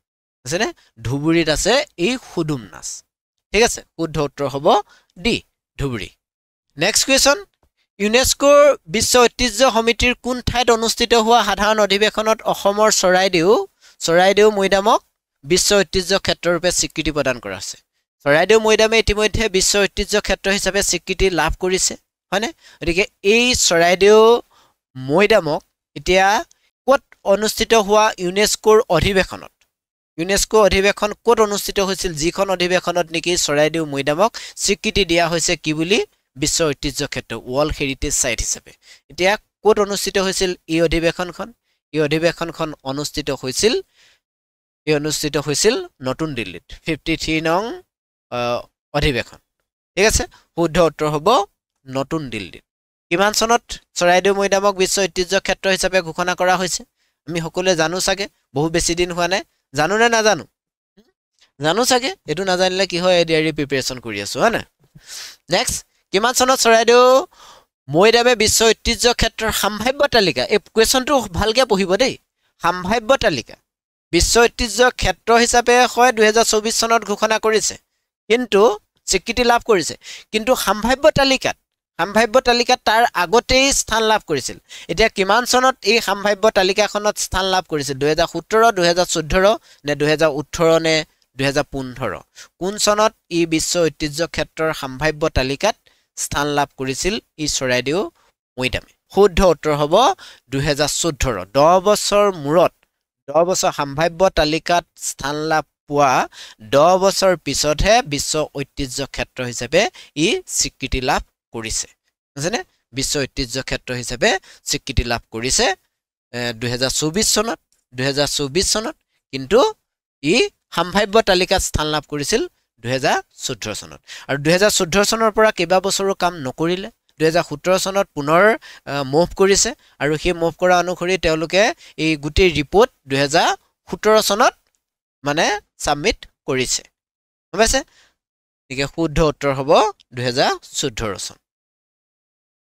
আছে নে ধুবুৰীত আছে এই হুদুম নাচ ঠিক আছে শুদ্ধ উত্তৰ হ'ব ডি ধুবুৰী নেক্সট কুৱেশ্যন ইউনেস্কোৰ বিশ্ব ঐতিহ্য সমিতিৰ কোন ঠাইত অনুষ্ঠিত হোৱা সাধাৰণ অধিৱেশনত অসমৰ চৰাইদেউ মৈদামক বিশ্ব ঐতিহ্য ক্ষেত্ৰৰূপে স্বীকৃতি প্ৰদান কৰা হৈছে চৰাইদেউ মৈদামে ইতিমধ্যে বিশ্ব ঐতিহ্য ক্ষেত্ৰ হিচাপে স্বীকৃতি লাভ কৰিছে হয়নে গতিকে এই চৰাইদেউ মৈদামক এতিয়া ক'ত অনুষ্ঠিত হোৱা ইউনেস্কোৰ অধিৱেশন ক'ত অনুষ্ঠিত হৈছিল যিখন অধিৱেশনত নেকি চৰাইদেউ মৈদামক স্বীকৃতি দিয়া হৈছে কি বুলি বিশ্ব ঐতিহ্য ক্ষেত্ৰ ৱৰ্ল্ড হেৰিটেজ সাইট হিচাপে এতিয়া ক'ত অনুষ্ঠিত হৈছিল এই অধিৱেশনখন অনুষ্ঠিত হৈছিল নতুন দিল্লীত 53 নং অধিৱেশন ঠিক আছে শুদ্ধ উত্তৰ হ'ব নতুন দিল্লীত কিমান চনত চৰাইদেউ মৈদামক বিশ্ব ঐতিহ্য ক্ষেত্ৰ হিচাপে ঘোষণা কৰা হৈছে আমি সকলোৱে জানো চাগে বহু বেছি দিন হোৱা নাই জানো নে নাজানো জানো চাগে এটো নাজানিলে কি হয় এডিআৰই প্ৰিপাৰেচন কৰি আছো হয় না নেক্সট কিমান চনত চৰাইদেউ মৈদামে বিশ্ব ঐতিহ্য ক্ষেত্ৰৰ সম্ভাৱ্য তালিকা এই কোৱেশ্যনটো ভালকৈ পঢ়িব দেই সম্ভাৱ্য তালিকা বিশ্ব ঐতিহ্য ক্ষেত্ৰ হিচাপে হয় 2024 চনত ঘোষণা কৰিছে কিন্তু স্বীকৃতি লাভ কৰিছে কিন্তু সম্ভাৱ্য তালিকাত তাৰ আগতেই স্থান লাভ কৰিছিল এতিয়া কিমান চনত এই সম্ভাৱ্য তালিকাখনত স্থান লাভ কৰিছিল 2017 2014 নে 2018 নে 2015 কোন চনত ই বিশ্ব ঐতিহ্য ক্ষেত্ৰৰ সম্ভাৱ্য তালিকাত স্থান লাভ কৰিছিল ই চৰাইদেউ মৈদামে শুদ্ধ উত্তৰ হ'ব 2014 10 বছৰ মূৰত 10 বছৰ সম্ভাৱ্য তালিকাত স্থান লাভ পোৱা 10 বছৰ পিছতহে বিশ্ব ঐতিহ্য ক্ষেত্ৰ হিচাপে ই স্বীকৃতি লাভ কৰিছে বুজিনে বিশ্ব ঐতিহ্য ক্ষেত্ৰ হিচাপে স্বীকৃতি লাভ কৰিছে 2024 চনত কিন্তু ই সম্ভাৱ্য তালিকাত স্থান লাভ কৰিছিল 2014 চনত আৰু 2014 চনৰ পৰা কেইবা বছৰো কাম নকৰিলে 2017 চনত পুনৰ মুভ কৰিছে আৰু সেই মুভ কৰা অনুসৰি তেওঁলোকে এই গুটেই ৰিপোৰ্ট 2017 চনত মানে সাবমিট কৰিছে বুজিছে ঠিক শুদ্ধ উত্তৰ হ'ব 2014 চন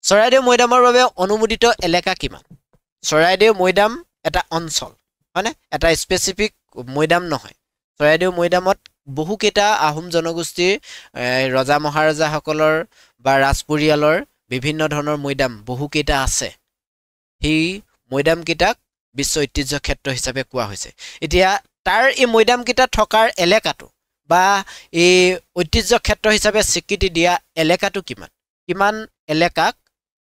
চৰাইদেউ মৈদামৰ বাবে অনুমোদিত এলেকা কিমান চৰাইদেউ মৈদাম এটা অঞ্চল মানে এটা স্পেসিফিক মৈদাম নহয় চৰাইদেউ মৈদামত বহু কেইটা আহোম জনগোষ্ঠীৰ ৰজা মহাৰাজা সকলৰ বা ৰাজপৰিয়ালৰ বিভিন্ন ধৰণৰ মৈদাম বহু কেইটা আছে এই মৈদাম কিটাক বিশ্ব ঐতিহ্য ক্ষেত্ৰ হিচাপে কোৱা হৈছে এতিয়া তাৰ এই মৈদাম কিটা থকাৰ এলেকাটো বা এই ঐতিহ্য ক্ষেত্ৰ হিচাপে স্বীকৃতি দিয়া এলেকাটো কিমান এলেকাক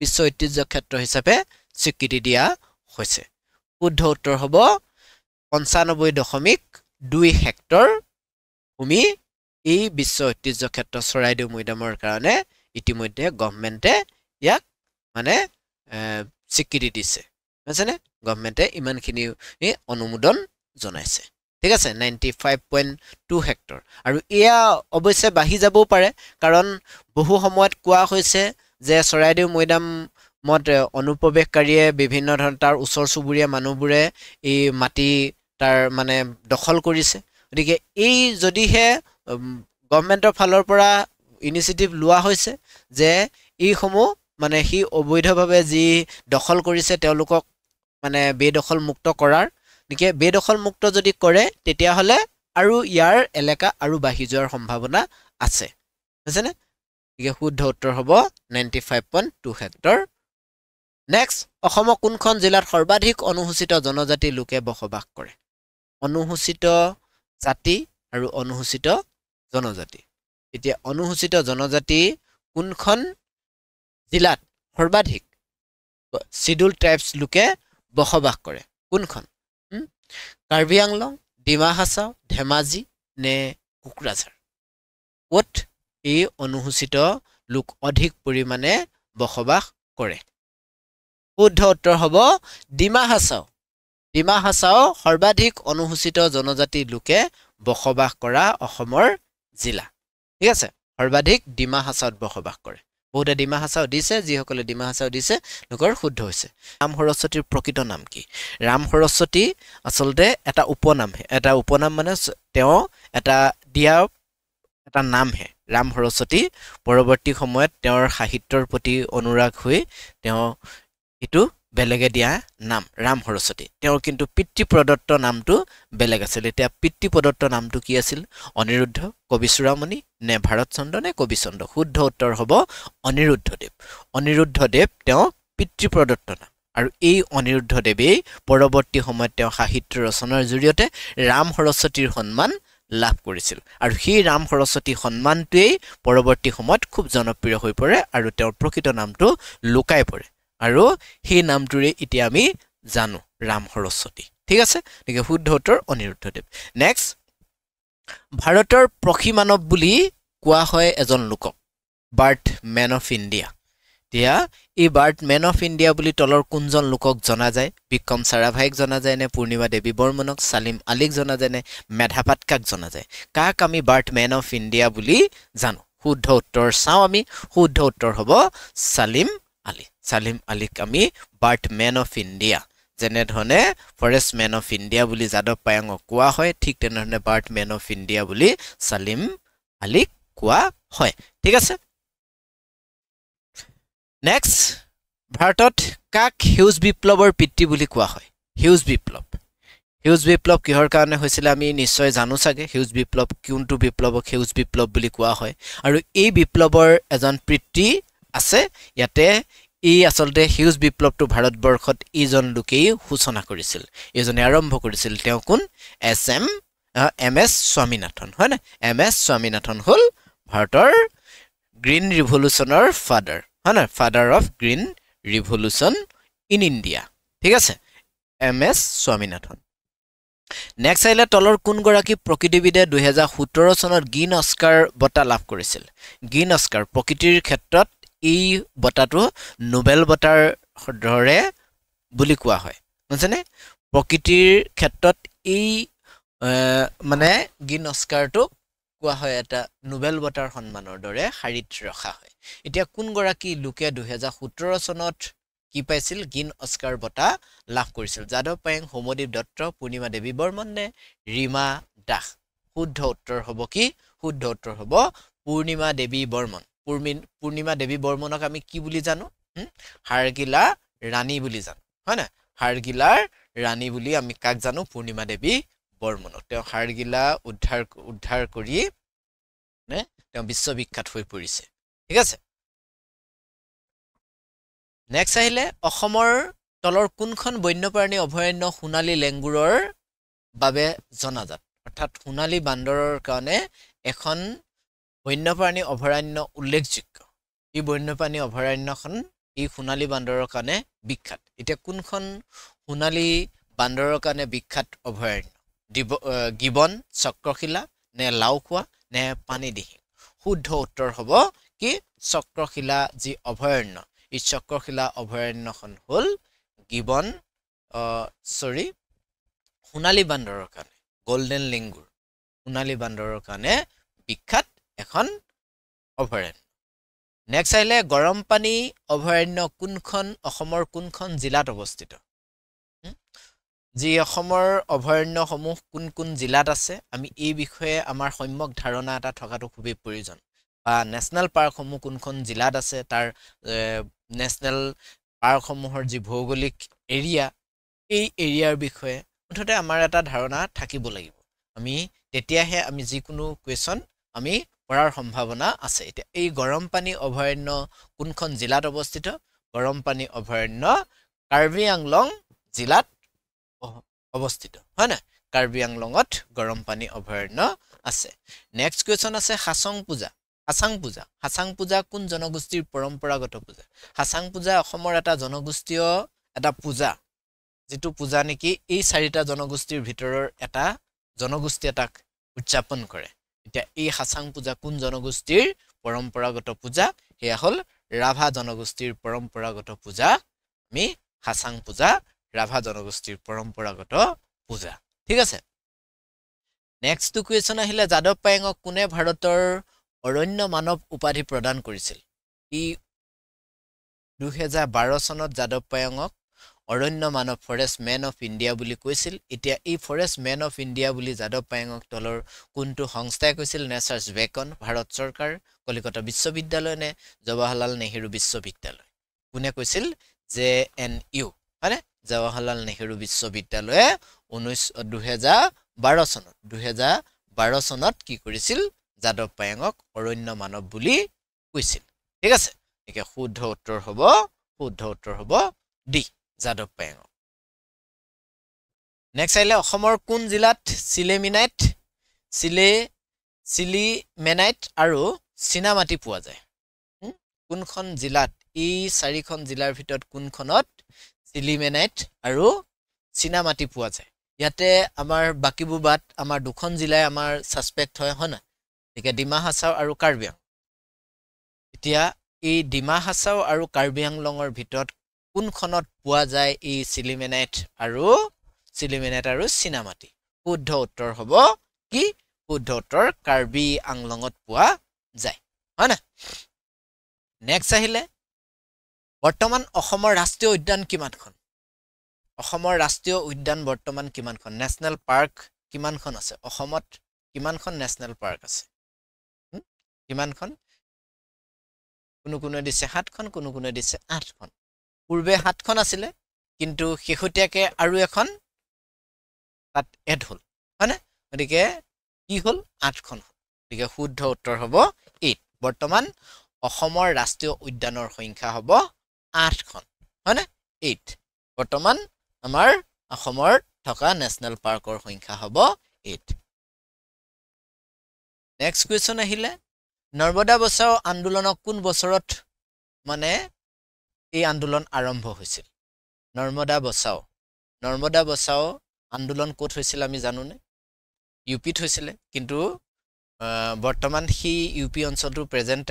বিশ্ব ঐতিহ্য ক্ষেত্ৰ হিচাপে স্বীকৃতি দিয়া হৈছে শুদ্ধ উত্তৰ হ'ব 95.2 হেক্টৰ ভূমি এই বিশ্ব ঐতিহ্য ক্ষেত্ৰ চৰাইদেউ মৈদামৰ কাৰণে ইতিমধ্যে গভৰ্ণমেণ্টে ইয়াক মানে স্বীকৃতি দিছে বুজিছেনে গভৰ্ণমেণ্টে ইমানখিনি অনুমোদন জনাইছে ঠিক আছে 95.2 হেক্টৰ আৰু এয়া অৱশ্যে বাঢ়ি যাবও পাৰে কাৰণ বহু সময়ত কোৱা হৈছে যে চৰাইদেউ মৈদামত অনুপ্ৰৱেশকাৰীয়ে বিভিন্ন ধৰণৰ তাৰ ওচৰ চুবুৰীয়া মানুহবোৰে এই মাটি তাৰ মানে দখল কৰিছে গতিকে এই যদিহে গভৰ্ণমেণ্টৰ ফালৰ পৰা ইনিচিয়েটিভ লোৱা হৈছে যে এই সমূহ মানে হি অবৈধভাৱে যি দখল কৰিছে তেওঁলোকক মানে বেদখল মুক্ত কৰাৰ নিকে বেদখল মুক্ত যদি কৰে তেতিয়া হলে আৰু ইয়াৰ এলেকা আৰু বাঢ়ি যোৱাৰ সম্ভাৱনা আছে বুজিছেনে নিকে শুদ্ধ উত্তৰ হ'ব 95.2 হেক্টৰ নেক্সট অসমৰ কোনখন জিলাত সৰ্বাধিক অনুসূচিত জনজাতি লোকে বসবাস কৰে অনুসূচিত জাতি আৰু অনুসূচিত জনজাতি এতিয়া অনুসূচিত জনজাতি কোনখন জিলাত সৰ্বাধিক শিডিউল ট্ৰাইবছ লোকে বসবাস কৰে কোনখন কাৰ্বি আংলং ডিমা হাছাও ধেমাজি নে কোকৰাঝাৰ ক'ত এই অনুসূচিত লোক অধিক পৰিমাণে বসবাস কৰে শুদ্ধ উত্তৰ হ'ব ডিমা হাছাও সৰ্বাধিক অনুসূচিত জনজাতি লোকে বসবাস কৰা অসমৰ জিলা ঠিক আছে সৰ্বাধিক ডিমা হাছাওত বসবাস কৰে বহুতে ডিমা হাছাও দিছে যিসকলে ডিমা হাছাও দিছে লোকৰ শুদ্ধ হৈছে ৰাম সৰস্বতীৰ প্ৰকৃত নাম কি ৰাম সৰস্বতী আসলতে এটা উপনাম মানে তেওঁ এটা দিয়া এটা নাম হে ৰাম সৰস্বতী পৰৱৰ্তী সময়ত তেওঁৰ সাহিত্যৰ প্ৰতি অনুৰাগ হৈ তেওঁ এটো বেলেগে দিয়া নাম ৰাম সৰস্বতী তেওঁৰ কিন্তু পিতৃ প্ৰদত্ত নামটো বেলেগ আছিল এতিয়া পিতৃ প্ৰদত্ত নামটো কি আছিল অনিৰুদ্ধ কবি চূড়ামণি নে ভাৰতচন্দ্ৰ নে কবিচন্দ্ৰ শুদ্ধ উত্তৰ হ'ব অনিৰুদ্ধদেৱ তেওঁ পিতৃ প্ৰদত্ত নাম আৰু এই অনিৰুদ্ধদেৱেই পৰৱৰ্তী সময়ত তেওঁ সাহিত্য ৰচনাৰ জৰিয়তে ৰাম সৰস্বতীৰ সন্মান লাভ কৰিছিল আৰু সেই ৰাম সৰস্বতী সন্মানটোৱেই পৰৱৰ্তী সময়ত খুব জনপ্ৰিয় হৈ পৰে আৰু তেওঁৰ প্ৰকৃত নামটো লুকাই পৰে আৰু সেই নামটোৰে এতিয়া আমি জানো ৰাম সৰস্বতী ঠিক আছে গতিকে শুদ্ধ উত্তৰ অনিৰুদ্ধদেৱ নেক্সট ভাৰতৰ প্ৰসী মানৱ বুলি কোৱা হয় এজন লোকক বাৰ্থ মেন অফ ইণ্ডিয়া এতিয়া এই বাৰ্থ মেন অফ ইণ্ডিয়া বুলি তলৰ কোনজন লোকক জনা যায় বিক্ৰম চাৰাভাইক জনা যায় নে পূৰ্ণিমা দেৱী বৰ্মনক সালিম আলীক জনা যায় নে মেধা পাটকাক জনা যায় কাক আমি বাৰ্থ মেন অফ ইণ্ডিয়া বুলি জানো শুদ্ধ উত্তৰ চাওঁ আমি শুদ্ধ উত্তৰ হ'ব সালিম আলীক আমি বাৰ্থ মেন অফ ইণ্ডিয়া যেনে ধৰণে ফৰেষ্ট মেন অফ ইণ্ডিয়া বুলি যাদৱ পায়েঙক কোৱা হয় ঠিক তেনেধৰণে বাৰ্থ মেন অফ ইণ্ডিয়া বুলি সালিম আলীক কোৱা হয় ঠিক আছে নেক্সট ভাৰতত কাক সেউজ বিপ্লৱৰ পিতৃ বুলি কোৱা হয় সেউজ বিপ্লৱ কিহৰ কাৰণে হৈছিল আমি নিশ্চয় জানো চাগে সেউজ বিপ্লৱ কোনটো বিপ্লৱক সেউজ বিপ্লৱ বুলি কোৱা হয় আৰু এই বিপ্লৱৰ এজন পিতৃ আছে ইয়াতে এই আচলতে সেউজ বিপ্লৱটো ভাৰতবৰ্ষত এইজন লোকেই সূচনা কৰিছিল এইজনে আৰম্ভ কৰিছিল তেওঁ কোন এম এছ স্বামীনাথন হয় না এম এছ স্বামীনাথন হ'ল ভাৰতৰ গ্ৰীণ ৰিভলিউচনৰ ফাদাৰ হয় না father of green revolution in India ঠিক আছে এম এছ স্বামীনাথন নেক্সট আহিলে তলৰ কোনগৰাকী প্ৰকৃতিবিদে 2017 চনত গ্ৰীণ অস্কাৰ বঁটা লাভ কৰিছিল গ্ৰীণ অস্কাৰ প্ৰকৃতিৰ ক্ষেত্ৰত এই বঁটাটো নোবেল বঁটাৰ দৰে বুলি কোৱা হয় বুজিছেনে প্ৰকৃতিৰ ক্ষেত্ৰত এই মানে গ্ৰীণ অস্কাৰটো কোৱা হয় এটা নোবেল বঁটাৰ সন্মানৰ দৰে শাৰীত ৰখা হয় এতিয়া কোনগৰাকী লোকে 2017 চনত কি পাইছিল গ্ৰীণ অস্কাৰ বঁটা লাভ কৰিছিল যাদৱ পায়েং হোমদেৱ দত্ত পূৰ্ণিমা দেৱী বৰ্মন নে ৰীমা দাস শুদ্ধ উত্তৰ হ'ব কি শুদ্ধ উত্তৰ হ'ব পূৰ্ণিমা দেৱী বৰ্মন পূৰ্ণিমা দেৱী বৰ্মনক আমি কি বুলি জানো হাৰগিলা ৰাণী বুলি জানো হয় না হাৰগিলাৰ ৰাণী বুলি আমি কাক জানো পূৰ্ণিমা দেৱী বৰ্মনক তেওঁ হাৰগিলা উদ্ধাৰ কৰি নে তেওঁ বিশ্ববিখ্যাত হৈ পৰিছে ঠিক আছে নেক্সট আহিলে অসমৰ তলৰ কোনখন বন্যপ্ৰাণী অভয়াৰণ্য সোণালী লেংগুৰৰ বাবে জনাজাত অৰ্থাৎ সোণালী বান্দৰৰ কাৰণে এখন বন্যপ্ৰাণী অভয়াৰণ্য উল্লেখযোগ্য এই বন্যপ্ৰাণী অভয়াৰণ্যখন এই সোণালী বান্দৰৰ কাৰণে বিখ্যাত এতিয়া কোনখন সোণালী বান্দৰৰ কাৰণে বিখ্যাত অভয়াৰণ্য গিবন চক্ৰশিলা নে লাওখোৱা নে পানীদিহিং শুদ্ধ উত্তৰ হ'ব কি চক্ৰশিলা যি অভয়াৰণ্য এই চক্ৰশিলা অভয়াৰণ্যখন হ'ল গিবন সোণালী বান্দৰৰ কাৰণে গোল্ডেন লিংগুৰ সোণালী বান্দৰৰ কাৰণে বিখ্যাত এখন অভয়াৰণ্য নেক্সট আহিলে গৰমপানী অভয়াৰণ্য কোনখন অসমৰ কোনখন জিলাত অৱস্থিত যি অসমৰ অভয়াৰণ্যসমূহ কোন জিলাত আছে আমি এই বিষয়ে আমাৰ সম্যক ধাৰণা এটা থকাটো খুবেই প্ৰয়োজন বা নেশ্যনেল পাৰ্কসমূহ কোনখন জিলাত আছে তাৰ নেশ্যনেল পাৰ্কসমূহৰ যি ভৌগোলিক এৰিয়া এই এৰিয়াৰ বিষয়ে মুঠতে আমাৰ এটা ধাৰণা থাকিব লাগিব আমি তেতিয়াহে আমি যিকোনো কুৱেশ্যন আমি পঢ়াৰ সম্ভাৱনা আছে এতিয়া এই গৰমপানী অভয়াৰণ্য কোনখন জিলাত অৱস্থিত গৰমপানী অভয়াৰণ্য কাৰ্বি আংলং জিলাত অৱস্থিত হয় না কাৰ্বি আংলঙত গৰমপানী অভয়াৰণ্য আছে নেক্সট কুৱেশ্যন আছে হাছাং পূজা কোন জনগোষ্ঠীৰ পৰম্পৰাগত পূজা হাছাং পূজা অসমৰ এটা জনগোষ্ঠীয় এটা পূজা যেটো পূজা নেকি এই চাৰিটা জনগোষ্ঠীৰ ভিতৰৰ এটা জনগোষ্ঠী এটাক উদযাপন কৰে এতিয়া এই হাছাং পূজা কোন জনগোষ্ঠীৰ পৰম্পৰাগত পূজা হেয়া হল ৰাভা জনগোষ্ঠীৰ পৰম্পৰাগত পূজা আমি হাছাং পূজা ৰাভা জনগোষ্ঠীৰ পৰম্পৰাগত পূজা ঠিক আছে নেক্সট কুৱেশ্যন আহিলে যাদৱ পায়েঙক কোনে ভাৰতৰ অৰণ্য মানৱ উপাধি প্ৰদান কৰিছিল ই 2012 চনত যাদৱ পায়েঙক অৰণ্য মানৱ ফৰেষ্ট মেন অফ ইণ্ডিয়া বুলি কৈছিল এতিয়া এই ফৰেষ্ট মেন অফ ইণ্ডিয়া বুলি যাদৱ পায়েঙক তলৰ কোনটো সংস্থাই কৈছিল নেচাৰ্ছ বেকন ভাৰত চৰকাৰ কলিকতা বিশ্ববিদ্যালয় নে জৱাহৰলাল নেহেৰু বিশ্ববিদ্যালয় কোনে কৈছিল JNU হয়নে জৱাহৰলাল নেহৰু বিশ্ববিদ্যালয়ে 2012 চনত কি কৰিছিল যাদৱ পায়েঙক অৰণ্য মানৱ বুলি কৈছিল ঠিক আছে একে শুদ্ধ উত্তৰ হ'ব ডি যাদৱ পায়েঙক নেক্সট আইলে অসমৰ কোন জিলাত চিলিমেনাইট আৰু চিনামাটি পোৱা যায় কোনখন জিলাত এই চাৰিখন জিলাৰ ভিতৰত কোনখনত চিলিমেনাইট আৰু চিনামাটি পোৱা যায় ইয়াতে আমাৰ বাকিবোৰ বাত আমাৰ দুখন জিলাই আমাৰ সাসপেক্ট হয় না ঠিক ডিমা হাছাও আৰু কাৰ্বি আংলং এতিয়া এই ডিমা হাছাও আৰু কাৰ্বি আংলঙৰ ভিতৰত কোনখনত পোৱা যায় এই চিলিমেনাইট আৰু চিনামাটি শুদ্ধ উত্তৰ হ'ব কি শুদ্ধ উত্তৰ কাৰ্বি আংলঙত পোৱা যায় হয় না নেক্সট আহিলে বৰ্তমান অসমৰ ৰাষ্ট্ৰীয় উদ্যান কিমানখন অসমৰ ৰাষ্ট্ৰীয় উদ্যান বৰ্তমান কিমানখন নেশনেল পাৰ্ক কিমানখন আছে অসমত কিমানখন নেশনেল পাৰ্ক আছে কিমানখন কোনো দিছে 7খন কোনো দিছে 8খন পূৰ্বে 7খন আছিল কিন্তু শেহতীয়াকে আৰু এখন তাত এড হল হয়নে গতিকে কি হল 8খন গতিকে শুদ্ধ উত্তৰ হ'ব 8 বৰ্তমান অসমৰ ৰাষ্ট্ৰীয় উদ্যানৰ সংখ্যা হ'ব 8খন হয়নে 8 বৰ্তমান আমাৰ অসমৰ থকা নেশনেল পাৰ্কৰ সংখ্যা হ'ব 8 নেক্সট কোৱেশ্চন আহিলে নৰ্মদা বচাও আন্দোলনক কোন বছৰত মানে এই আন্দোলন আৰম্ভ হৈছিল নৰ্মদা বচাও আন্দোলন ক'ত হৈছিল আমি জানোনে ইউপিত হৈছিল কিন্তু বৰ্তমান হি ইউপি অঞ্চলটো প্ৰেজেন্ট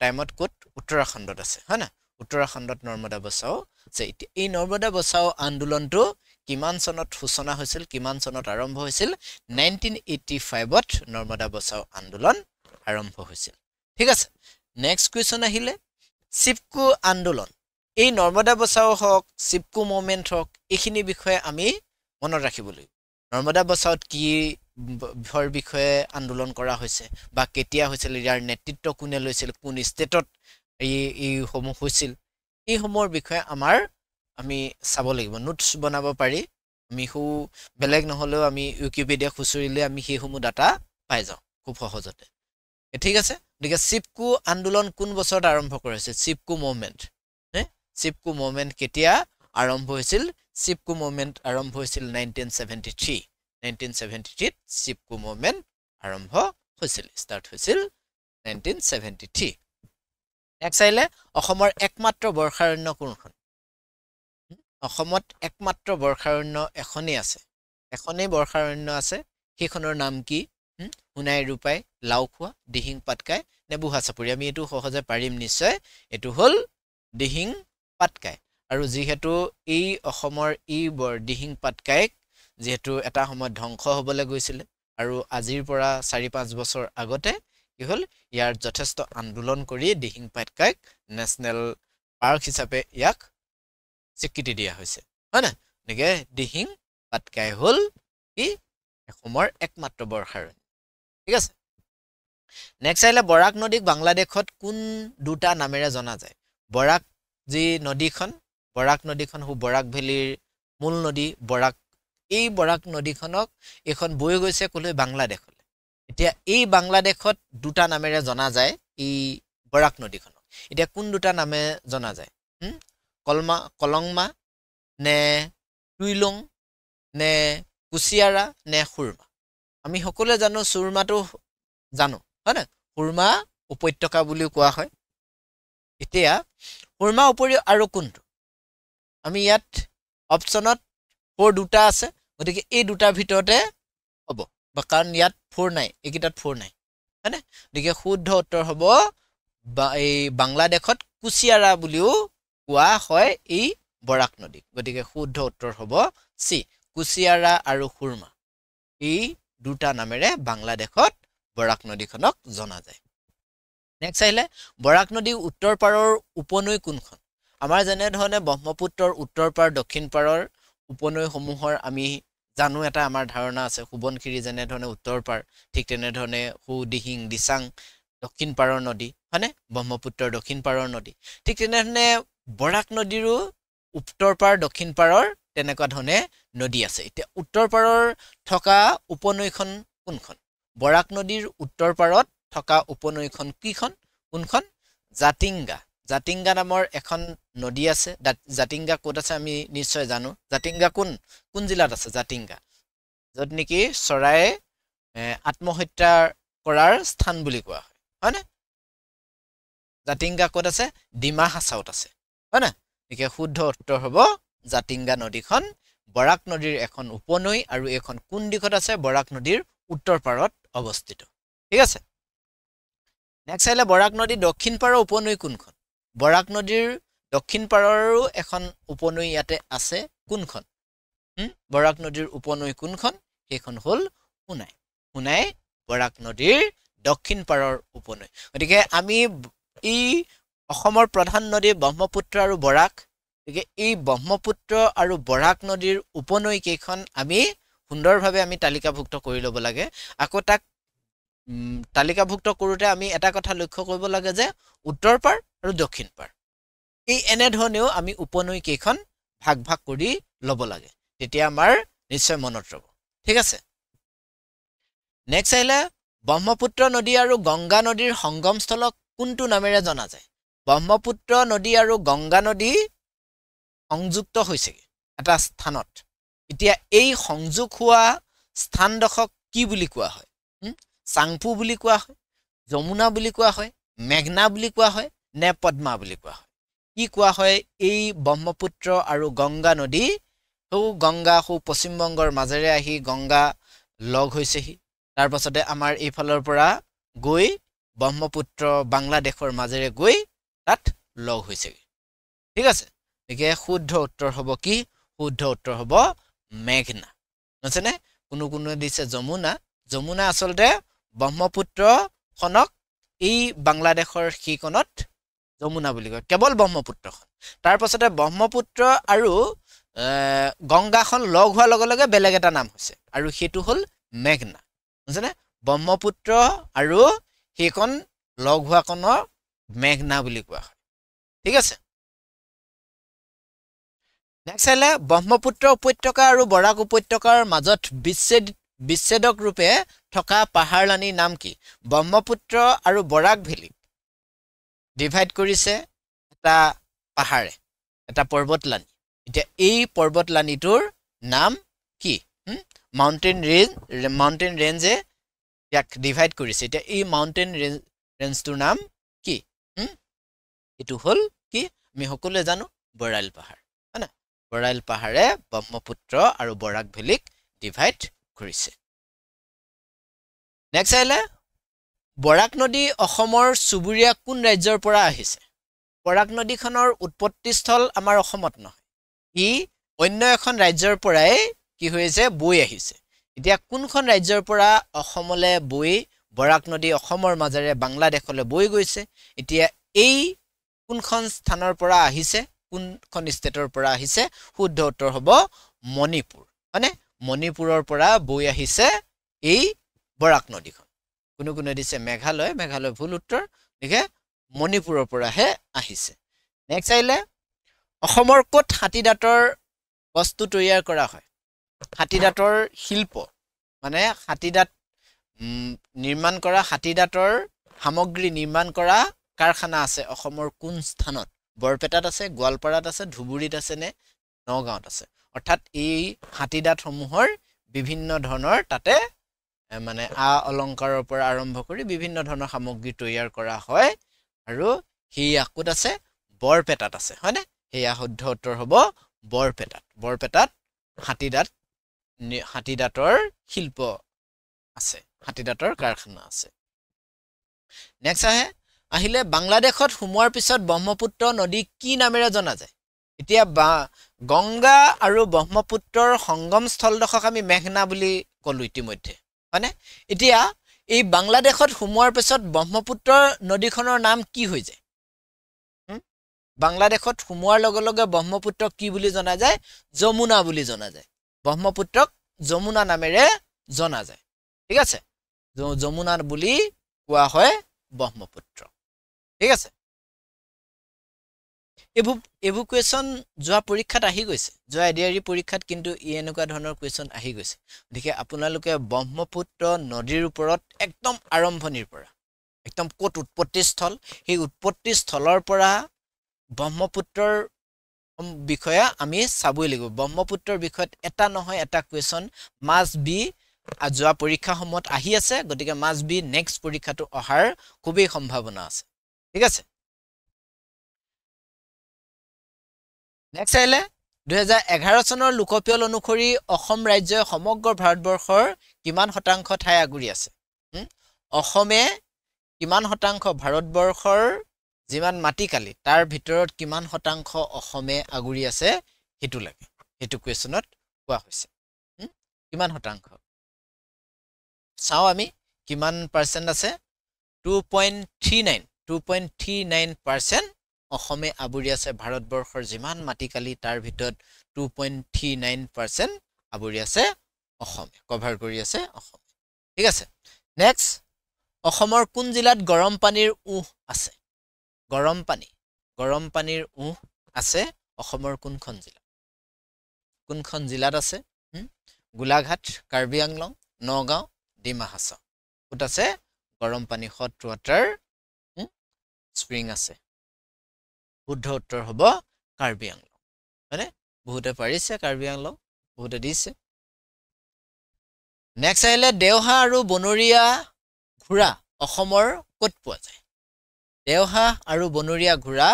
টাইমত ক'ত উত্তৰাখণ্ডত আছে হয় না উত্তৰাখণ্ডত নৰ্মদা বচাও আছে এই নৰ্মদা বচাও আন্দোলনটো কিমান চনত সূচনা হৈছিল কিমান চনত আৰম্ভ হৈছিল 1985ত নৰ্মদা বচাও আন্দোলন আৰম্ভ হৈছিল ঠিক আছে নেক্সট কোৱেশ্চন আহিলে চিপকো আন্দোলন এই নৰ্মদা বচাও হওক চিপকো মুভমেন্ট হওক এইখিনি বিষয়ে আমি মনত ৰাখিব লাগিব নৰ্মদা বচাওত কি ভৰ বিষয়ে আন্দোলন কৰা হৈছে বা কেতিয়া হৈছিল ইয়াৰ নেতৃত্ব কোনে লৈছিল কোন ষ্টেটত এই সমূহ হৈছিল এই সমূহৰ বিষয়ে আমি চাব লাগিব নোটছ বনাব পাৰি আমি বেলেগ নহলেও আমি উইকিপিডিয়া খুচৰিলে আমি সেই সমূহ ডাটা পাই যাওঁ খুব সহজতে ঠিক আছে গতিকে চিপকো আন্দোলন কোন বছৰত আৰম্ভ কৰিছে চিপকো মুভমেন্ট কেতিয়া আৰম্ভ হৈছিল চিপকো মুভমেন্ট আৰম্ভ হৈছিল 1973 চিপকো মুভমেন্ট আৰম্ভ হৈছিল ষ্টাৰ্ট হৈছিল 1973 নেক্সট আইলে অসমৰ একমাত্ৰ বৰ্ষাৰণ্য কোনখন অসমত একমাত্ৰ বৰ্ষাৰণ্য এখনেই আছে এখনেই বৰ্ষাৰণ্য আছে সেইখনৰ নাম কি হুনাই ৰূপাই লাউখোৱা দিহিং পাটকাই নে বুহা চাপৰি আমি এটো সহজে পাৰিম নিশ্চয় এটো হল দিহিং পাটকাই আৰু যিহেতু এই অসমৰ এই দিহিং পাটকাইক যেহেতু এটা সময় ধ্বংস হ'বলৈ গৈছিল আৰু আজিৰ পৰা 4-5 বছৰ আগতে কি হল ইয়াৰ যথেষ্ট আন্দোলন কৰি দিহিং পাটকাইক নেশনেল পাৰ্ক হিচাপে ইয়াক স্বীকৃতি দিয়া হৈছে হয় না নেকে দিহিং পাটকাই হল কি অসমৰ একমাত্ৰ বৰ্ষাৰণ্য ঠিক আছে নেক্সট আইলে বৰাক নদীক বাংলাদেশত কোন দুটা নামেৰে জনা যায় বৰাক যি নদীখন বৰাক ভেলীৰ মূল নদী বৰাক এই বৰাক নদীখনক এখন বৈ গৈছে কলৈ বাংলাদেশলৈ এতিয়া এই বাংলাদেশত দুটা নামেৰে জনা যায় এই বৰাক নদীখনক এতিয়া কোন দুটা নামে জনা যায় কলংমা নে টুইলং নে কুছিয়াৰা নে খুৰমা আমি সকলোৱে জানো সুৰমাটো জানো হয় না খুৰমা উপত্যকা বুলিও কোৱা হয় এতিয়া খুৰমা উপৰি আৰু কোনটো আমি ইয়াত অপচনত 4 দুটা আছে গতিকে এই দুটাৰ ভিতৰতে হ'ব কাৰণ ইয়াত 4 নাই এইকিটাত 4 নাই হয়নে গতিকে শুদ্ধ উত্তৰ হ'ব এই বাংলাদেশত কুছিয়াৰা বুলিও কোৱা হয় এই বৰাক নদী গতিকে শুদ্ধ উত্তৰ হ'ব সি কুছিয়াৰা আৰু খুৰমা এই দুটা নামেৰে বাংলাদেশত বৰাক নদীখনক জনা যায় নেক্সট আহিলে বৰাক নদী উত্তৰ পাৰৰ উপনৈ কোনখন আমাৰ যেনে ধৰণে ব্ৰহ্মপুত্ৰৰ উত্তৰ পাৰ দক্ষিণ পাৰৰ উপনৈ সমূহৰ আমি জানো এটা আমাৰ ধাৰণা আছে সুবনখিৰি যেনে ধৰণে উত্তৰ পাৰ ঠিক তেনে ধৰণে দিহিং দিচাং দক্ষিণ পাৰৰ নদী হয়নে ব্ৰহ্মপুত্ৰৰ দক্ষিণ পাৰৰ নদী ঠিক তেনে ধৰণে বৰাক নদীৰো উত্তৰ পাৰ দক্ষিণ পাৰৰ তেনেকুৱা ধৰণে নদী আছে এতিয়া উত্তৰ পাৰৰ থকা উপনৈখন কোনখন বৰাক নদীৰ উত্তৰ পাৰত থকা উপনৈখন কিখন কোনখন জাতিংগা জাতিংগা নামৰ এখন নদী আছে জাতিংগা ক'ত আছে আমি নিশ্চয় জানো জাতিংগা কোন জিলাত আছে জাতিংগা য'ত নেকি চৰাই আত্মহত্যা কৰাৰ স্থান বুলি কোৱা হয় হয়নে জাতিংগা ক'ত আছে ডিমা হাছাওত আছে হয়নে একে শুদ্ধ উত্তৰ হ'ব জাতিংগা নদীখন বৰাক নদীৰ এখন উপনৈ আৰু এখন কোন দিশত আছে বৰাক নদীৰ উত্তৰ পাৰত অৱস্থিত ঠিক আছে নেক্সট আহিলে বৰাক নদীৰ দক্ষিণ পাৰৰ উপনৈ কোনখন বৰাক নদীৰ দক্ষিণ পাৰৰো এখন উপনৈ ইয়াতে আছে কোনখন বৰাক নদীৰ উপনৈ কোনখন সেইখন হ'ল সোণাই বৰাক নদীৰ দক্ষিণ পাৰৰ উপনৈ গতিকে আমি এই অসমৰ প্ৰধান নদী ব্ৰহ্মপুত্ৰ আৰু বৰাক গতিকে এই ব্ৰহ্মপুত্ৰ আৰু বৰাক নদীৰ উপনৈ কেইখন আমি সুন্দৰভাৱে আমি তালিকাভুক্ত কৰি ল'ব লাগে আকৌ তাক তালিকাভুক্ত কৰোঁতে আমি এটা কথা লক্ষ্য কৰিব লাগে যে উত্তৰ পাৰ আৰু দক্ষিণ পাৰ এই এনে ধৰণেও আমি উপনৈ কেইখন ভাগ কৰি ল'ব লাগে তেতিয়া আমাৰ নিশ্চয় মনত ৰব ঠিক আছে নেক্সট আহিলে ব্ৰহ্মপুত্ৰ নদী আৰু গংগা নদীৰ সংগমস্থলক কোনটো নামেৰে জনা যায় ব্ৰহ্মপুত্ৰ নদী আৰু গংগা নদী সংযুক্ত হৈছে এটা স্থানত এতিয়া এই সংযোগ হোৱা স্থানডখক কি বুলি কোৱা হয় চাংপু বুলি কোৱা হয় যমুনা বুলি কোৱা হয় মেঘনা বুলি কোৱা হয় নে পদ্মা বুলি কোৱা হয় কি কোৱা হয় এই ব্ৰহ্মপুত্ৰ আৰু গংগা নদী গংগা পশ্চিম বংগৰ মাজেৰে আহি গংগা লগ হৈছেহি তাৰ পাছতে আমাৰ এইফালৰ পৰা গৈ ব্ৰহ্মপুত্ৰ বাংলাদেশৰ মাজেৰে গৈ তাত লগ হৈছেগে ঠিক আছে একে শুদ্ধ উত্তৰ হ'ব কি শুদ্ধ উত্তৰ হ'ব মেঘনা নছেনে কোনো দিছে যমুনা আচলতে ব্ৰহ্মপুত্ৰ খনক এই বাংলাদেশৰ সিকণত যমুনা বুলি কয় কেৱল ব্ৰহ্মপুত্ৰখন তাৰ পাছতে ব্ৰহ্মপুত্ৰ আৰু গংগাখন লগ হোৱাৰ লগে লগে বেলেগ এটা নাম হৈছে আৰু সেইটো হ'ল মেঘনা বুজিছেনে ব্ৰহ্মপুত্ৰ আৰু সেইখন লগ হোৱাখনৰ মেঘনা বুলি কোৱা হয় ঠিক আছে নেক্সট আহিলে ব্ৰহ্মপুত্ৰ উপত্যকা আৰু বৰাক উপত্যকাৰ মাজত বিচ্ছেদক ৰূপে থকা পাহাৰলানিৰ নাম কি ব্ৰহ্মপুত্ৰ আৰু বৰাক ভেলী ডিভাইড কৰিছে এটা পাহাৰে এটা পৰ্বতলানি এতিয়া এই পৰ্বতলানিটোৰ নাম কি মাউণ্টেন ৰেঞ্জে ইয়াক ডিভাইড কৰিছে এতিয়া এই মাউণ্টেন ৰেঞ্জটোৰ নাম কি এটো হ'ল কি আমি সকলোৱে জানো বৰাইল পাহাৰ হয়না বৰাইল পাহাৰে ব্ৰহ্মপুত্ৰ আৰু বৰাক ভেলীক ডিভাইড কৰিছে নেক্সট আহিলে বৰাক নদী অসমৰ চুবুৰীয়া কোন ৰাজ্যৰ পৰা আহিছে বৰাক নদীখনৰ উৎপত্তিস্থল আমাৰ অসমত নহয় ই অন্য এখন ৰাজ্যৰ পৰাই কি হৈছে বৈ আহিছে এতিয়া কোনখন ৰাজ্যৰ পৰা অসমলে বৈ বৰাক নদী অসমৰ মাজেৰে বাংলাদেশলৈ বৈ গৈছে এতিয়া এই কোনখন স্থানৰ পৰা আহিছে কোনখন ষ্টেটৰ পৰা আহিছে শুদ্ধ উত্তৰ হ'ব মণিপুৰ মানে মণিপুৰৰ পৰা বৈ আহিছে এই বৰাক নদীখন কোনে দিছে মেঘালয় ভুল উত্তৰ দেখে মণিপুৰৰ পৰাহে আহিছে নেক্সট আহিলে অসমৰ ক'ত হাতীদাঁতৰ বস্তু তৈয়াৰ কৰা হয় হাতীদাঁতৰ শিল্প মানে হাতীদাঁত নিৰ্মাণ কৰা হাতীদাঁতৰ সামগ্ৰী নিৰ্মাণ কৰা কাৰখানা আছে অসমৰ কোন স্থানত বৰপেটাত আছে গোৱালপাৰাত আছে ধুবুৰীত আছে নে নগাঁৱত আছে অৰ্থাৎ এই হাতীদাঁতসমূহৰ বিভিন্ন ধৰণৰ তাতে মানে অলংকাৰৰ পৰা আৰম্ভ কৰি বিভিন্ন ধৰণৰ সামগ্ৰী তৈয়াৰ কৰা হয় আৰু হেয়া ক'ত আছে বৰপেটাত আছে হয়নে হেয়া শুদ্ধ উত্তৰ হ'ব বৰপেটাত হাতীদাঁতৰ শিল্প আছে হাতীদাঁতৰ কাৰখানা আছে নেক্সট আহিলে বাংলাদেশত সোমোৱাৰ পিছত ব্ৰহ্মপুত্ৰ নদী কি নামেৰে জনা যায় এতিয়া গংগা আৰু ব্ৰহ্মপুত্ৰৰ সংগমস্থলডখক আমি মেঘনা বুলি ক'লো ইতিমধ্যে হয়নে এতিয়া এই বাংলাদেশত সোমোৱাৰ পিছত ব্ৰহ্মপুত্ৰ নদীখনৰ নাম কি হৈ যায় বাংলাদেশত সোমোৱাৰ লগে লগে ব্ৰহ্মপুত্ৰক কি বুলি জনা যায় যমুনা বুলি জনা যায় ব্ৰহ্মপুত্ৰক যমুনা নামেৰে জনা যায় ঠিক আছে যমুনা বুলি কোৱা হয় ব্ৰহ্মপুত্ৰ ঠিক আছে এইবোৰ কুৱেশ্যন যোৱা পৰীক্ষাত আহি গৈছে, যোৱা এডিআৰই পৰীক্ষাত কিন্তু এনেকুৱা ধৰণৰ কুৱেশ্যন আহি গৈছে। গতিকে আপোনালোকে ব্ৰহ্মপুত্ৰ নদীৰ ওপৰত একদম আৰম্ভণিৰ পৰা একদম ক'ত উৎপত্তিস্থল, সেই উৎপত্তিস্থলৰ পৰা ব্ৰহ্মপুত্ৰৰ বিষয়ে আমি চাবই লাগিব। ব্ৰহ্মপুত্ৰৰ বিষয়ত এটা নহয় এটা কুৱেশ্যন মাষ্ট বি যোৱা পৰীক্ষাসমূহত আহি আছে। গতিকে মাষ্ট বি নেক্সট পৰীক্ষাটো অহাৰ খুবেই সম্ভাৱনা আছে। ঠিক আছে, নেক্সট আহিলে 2011 চনৰ লোকপিয়ল অনুসৰি অসম ৰাজ্যই সমগ্ৰ ভাৰতবৰ্ষৰ কিমান শতাংশ ঠাই আগুৰি আছে? অসমে কিমান শতাংশ ভাৰতবৰ্ষৰ যিমান মাটিকালি তাৰ ভিতৰত কিমান শতাংশ অসমে আগুৰি আছে সেইটো লাগে, সেইটো কুৱেশ্যনত কোৱা হৈছে। কিমান শতাংশ চাওঁ আমি কিমান পাৰ্চেণ্ট আছে। 2.39% অসমে আৱৰি আছে ভাৰতবৰ্ষৰ যিমান মাটিকালি তাৰ ভিতৰত 2.39% আৱৰি আছে অসমে, কভাৰ কৰি আছে অসমে। ঠিক আছে, নেক্সট অসমৰ কোন জিলাত গৰম পানীৰ উঁহ আছে? গৰম পানীৰ উঁহ আছে অসমৰ কোনখন জিলাত আছে? গোলাঘাট, কাৰ্বি আংলং, নগাঁও, ডিমা হাছাও। ক'ত আছে? গৰম পানী হট ৱাটাৰ স্প্ৰিং আছে। শুদ্ধ উত্তৰ হ'ব কাৰ্বি আংলং। হয়নে? বহুতে পাৰিছে কাৰ্বি আংলং, বহুতে দিছে। নেক্সট আহিলে দেওহা আৰু বনৰীয়া ঘোঁৰা অসমৰ ক'ত পোৱা যায়? দেওহা আৰু বনৰীয়া ঘোঁৰা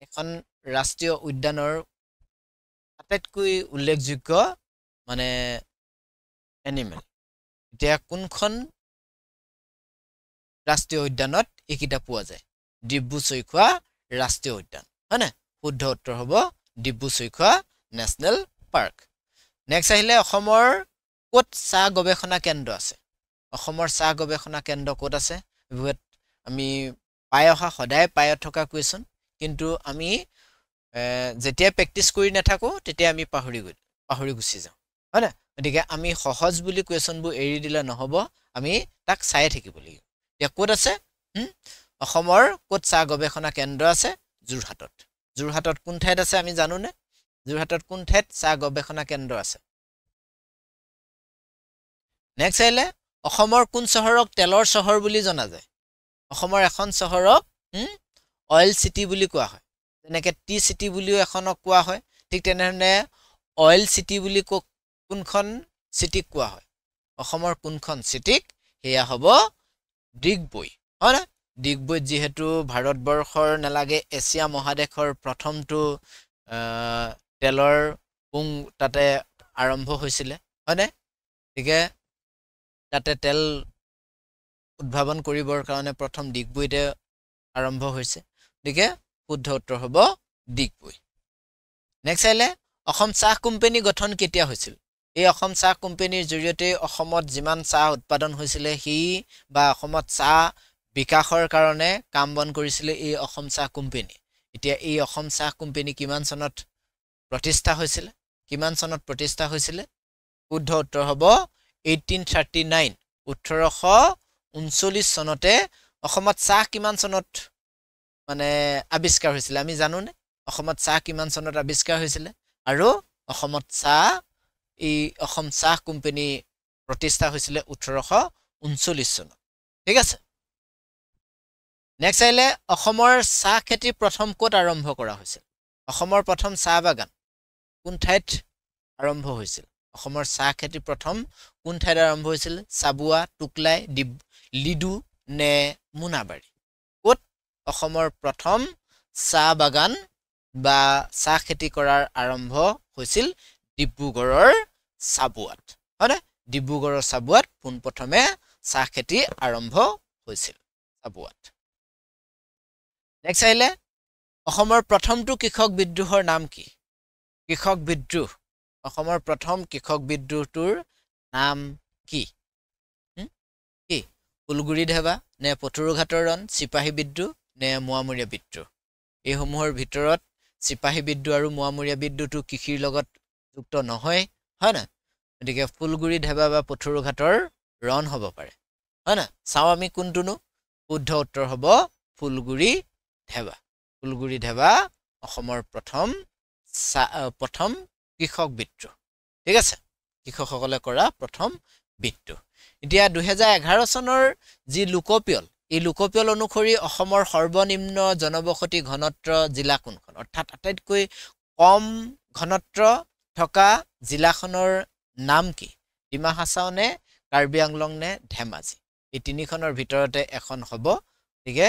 এখন ৰাষ্ট্ৰীয় উদ্যানৰ আটাইতকৈ উল্লেখযোগ্য মানে এনিমেল। এতিয়া কোনখন ৰাষ্ট্ৰীয় উদ্যানত এইকেইটা পোৱা যায়? ডিব্ৰু-চৈখোৱা ৰাষ্ট্ৰীয় উদ্যান। হয়নে? শুদ্ধ উত্তৰ হ'ব ডিব্ৰু-চৈখোৱা নেশ্যনেল পাৰ্ক। নেক্সট আহিলে অসমৰ ক'ত চাহ গৱেষণা কেন্দ্ৰ আছে? অসমৰ চাহ গৱেষণা কেন্দ্ৰ ক'ত আছে? এইবোৰত আমি সদায় পাই থকা কুৱেশ্যন, কিন্তু আমি যেতিয়া প্ৰেক্টিছ কৰি নাথাকোঁ তেতিয়া আমি পাহৰি গুচি যাওঁ। হয়নে? গতিকে আমি সহজ বুলি কুৱেশ্যনবোৰ এৰি দিলে নহ'ব, আমি তাক চায়ে থাকিব লাগিব। এতিয়া ক'ত আছে? অসমৰ ক'ত চাহ গৱেষণা কেন্দ্ৰ আছে? যোৰহাটত কোন ঠাইত আছে আমি জানোনে? যোৰহাটত কোন ঠাইত চাহ গৱেষণা কেন্দ্ৰ আছে? নেক্সট আহিলে অসমৰ কোন চহৰক তেলৰ চহৰ বুলি জনা যায়? অসমৰ এখন চহৰক অইল চিটি বুলি কোৱা হয়। যেনেকৈ টি চিটি বুলিও এখনক কোৱা হয়, ঠিক তেনেধৰণে অইল চিটি বুলি কোনখন চিটিক কোৱা হয়? অসমৰ কোনখন চিটিক? সেয়া হ'ব ডিগবৈ। হয়নে? ডিগবৈত যিহেতু ভাৰতবৰ্ষৰ নালাগে এছিয়া মহাদেশৰ প্ৰথমটো তেলৰ পুং তাতে আৰম্ভ হৈছিলে। হয়নে? গতিকে তাতে তেল উদ্ভাৱন কৰিবৰ কাৰণে প্ৰথম ডিগবৈতে আৰম্ভ হৈছে। গতিকে শুদ্ধ উত্তৰ হ'ব ডিগবৈ। নেক্সট আহিলে অসম চাহ কোম্পানী গঠন কেতিয়া হৈছিল? এই অসম চাহ কোম্পানীৰ জৰিয়তে অসমত যিমান চাহ উৎপাদন হৈছিলে বা অসমত চাহ বিকাশৰ কাৰণে কাম বন কৰিছিলে এই অসম চাহ কোম্পানী। এতিয়া এই অসম চাহ কোম্পানী কিমান চনত প্ৰতিষ্ঠা হৈছিলে? শুদ্ধ উত্তৰ হ'ব 1839, 1839 চনতে অসমত চাহ কিমান চনত মানে আৱিষ্কাৰ হৈছিলে আমি জানোনে? অসমত চাহ কিমান চনত আৱিষ্কাৰ হৈছিলে? আৰু অসমত এই অসম চাহ কোম্পানী প্ৰতিষ্ঠা হৈছিলে 1839 চনত। ঠিক আছে, নেক্সট আহিলে অসমৰ চাহ খেতি প্ৰথম ক'ত আৰম্ভ কৰা হৈছিল? অসমৰ প্ৰথম চাহ বাগান কোন ঠাইত আৰম্ভ হৈছিল? অসমৰ চাহ খেতি প্ৰথম কোন ঠাইত আৰম্ভ হৈছিল? চাবুৱা, টুকলাই, লিডু নে মোনাবাৰী? ক'ত অসমৰ প্ৰথম চাহ বাগান বা চাহ খেতি কৰাৰ আৰম্ভ হৈছিল? ডিব্ৰুগড়ৰ চাবুৱাত। হয়নে? ডিব্ৰুগড়ৰ চাবুৱাত পোনপ্ৰথমে চাহ খেতি আৰম্ভ হৈছিল চাবুৱাত। নেক্সট আহিলে অসমৰ প্ৰথমটো কৃষক বিদ্ৰোহৰ নাম কি? কৃষক বিদ্ৰোহ, অসমৰ প্ৰথম কৃষক বিদ্ৰোহটোৰ নাম কি? ফুলগুৰি ধেবা নে পথৰুঘাটৰ ৰণ, চিপাহী বিদ্ৰোহ নে মোৱামৰীয়া বিদ্ৰোহ? এইসমূহৰ ভিতৰত চিপাহী বিদ্ৰোহ আৰু মোৱামৰীয়া বিদ্ৰোহটো কৃষিৰ লগত যুক্ত নহয়। হয় না? গতিকে ফুলগুৰি ধেবা বা পথৰুঘাটৰ ৰণ হ'ব পাৰে। হয় না? চাওঁ আমি কোনটোনো? শুদ্ধ উত্তৰ হ'ব ফুলগুৰি ধেবা। ফুলগুৰি ধেবা অসমৰ প্ৰথম কৃষক বিদ্ৰোহ ঠিক আছে কৃষকসকলে কৰা প্ৰথম বিদ্ৰোহ এতিয়া 2011 চনৰ যি লোকপিয়ল এই লোকপিয়ল অনুসৰি অসমৰ সৰ্বনিম্ন জনবসতি ঘনত্ব জিলা কোনখন অৰ্থাৎ আটাইতকৈ কম ঘনত্ব থকা জিলাখনৰ নাম কি ডিমা হাছাও নে কাৰ্বি আংলং নে ধেমাজি এই তিনিখনৰ ভিতৰতে এখন হ'ব গতিকে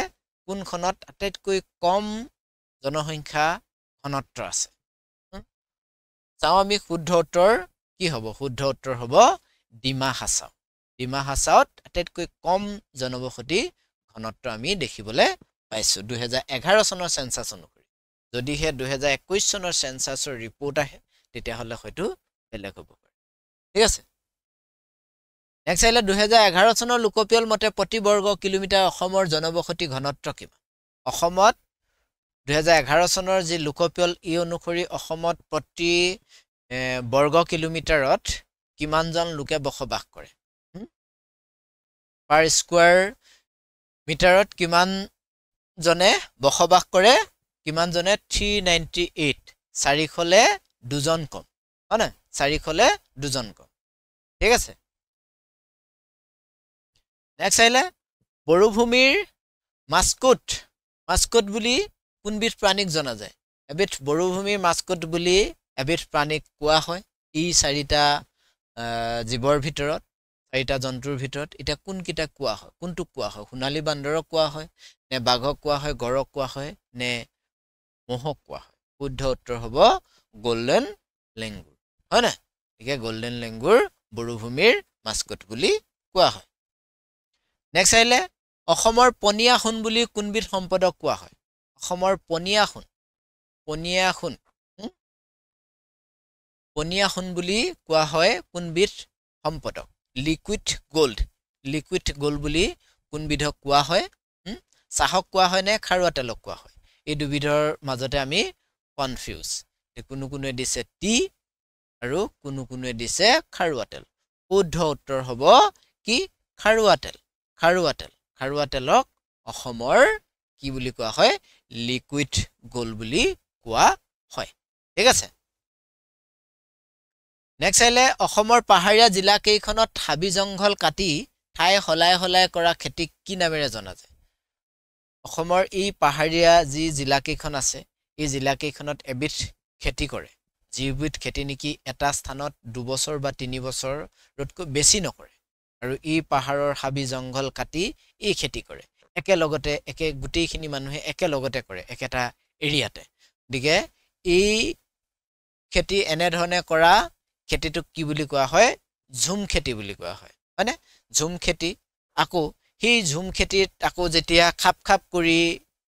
কোনখনত আটাইতকৈ কম জনসংখ্যা ঘনত্ব আছে চাও আমি শুদ্ধ উত্তৰ কি হ'ব শুদ্ধ উত্তৰ হ'ব ডিমা হাছাওত আটাইতকৈ কম জনবসতি ঘনত্ব আমি দেখিবলৈ পাইছো 2011 চনৰ সেন্সাস অনুসৰি যদিহে 2021 চনৰ সেন্সাসৰ ৰিপোৰ্ট আহে তেতিয়া হলে হয়তো বেলেগ হ'ব পাৰে ঠিক আছে নেক্সট আইলে 2011 চনৰ লোকপিয়ল মতে প্ৰতি বৰ্গ কিলোমিটাৰ অসমৰ জনবসতি ঘনত্ব কিমান অসমত 2011 চনৰ যি লোকপিয়ল ই অনুসৰি অসমত প্ৰতি বৰ্গ কিলোমিটাৰত কিমানজন লোকে বসবাস কৰে পাৰ স্কয়াৰ মিটাৰত কিমান জনে বসবাস কৰে কিমান জনে 398 চাৰিখলে দুজন কম হয়নে চাৰিখলে দুজন কম ঠিক আছে নেক্সট আইলে বৰুভূমিৰ মাস্কট বুলি কোনবিধ প্ৰাণীক জনা যায় এবিধ বৰুভূমিৰ মাস্কট বুলি এবিধ প্ৰাণীক কোৱা হয় ই চাৰিটা জীৱৰ ভিতৰত চাৰিটা জন্তুৰ ভিতৰত এটা কোনকিটা কোৱা হয় কোনটো কোৱা হয় সোণালী বান্দৰক কোৱা হয় নে বাঘক কোৱা হয় গড়ক কোৱা হয় নে মহক কোৱা হয় শুদ্ধ উত্তৰ হ'ব গোল্ডেন লেংগুৰ হয় না একে গোল্ডেন লেংগুৰ বৰুভূমিৰ মাস্কট বুলি কোৱা হয় নেক্সট আইলে অসমৰ পনিয়া সোণ বুলি কোনবিধ সম্পদক কোৱা হয় অসমৰ পনিয়া সোণ বুলি কোৱা হয় কোনবিধ সম্পদক লিকুইড গোল্ড বুলি কোনবিধক কোৱা হয় চাহক কোৱা হয় নে খাৰুৱা তেলক কোৱা হয় এই দুবিধৰ মাজতে আমি কনফিউজ কোনোৱে দিছে টি আৰু কোনোৱে দিছে খাৰুৱা তেল শুদ্ধ উত্তৰ হ'ব কি খাৰুৱা তেলক অসমৰ কি বুলি কোৱা হয় লিকুইড গোল্ড বুলি কোৱা হয় ঠিক আছে নেক্সট আইলে অসমৰ পাহাৰীয়া জিলা কেইখনত হাবি জংঘল কাটি ঠাই হলাই কৰা খেতি কি নামেৰে জনা যায় অসমৰ এই পাহাৰীয়া যি জিলা কেইখন আছে এই জিলা কেইখনত এবিধ খেতি কৰে যিবিধ খেতি নেকি এটা স্থানত 2 বছৰ বা 3 বছৰতকৈ বেছি নকৰে আৰু এই পাহাৰৰ হাবি জংঘল কাটি এই খেতি কৰে একেলগতে গোটেইখিনি মানুহে একেলগতে কৰে একেটা এৰিয়াতে দিগে এই খেতি এনে ধৰণে কৰা খেতিটোক কি বুলি কোৱা হয় ঝুম খেতি বুলি কোৱা হয় মানে ঝুম খেতি আকৌ সেই ঝুম খেতিত আকৌ যেতিয়া খাপ কৰি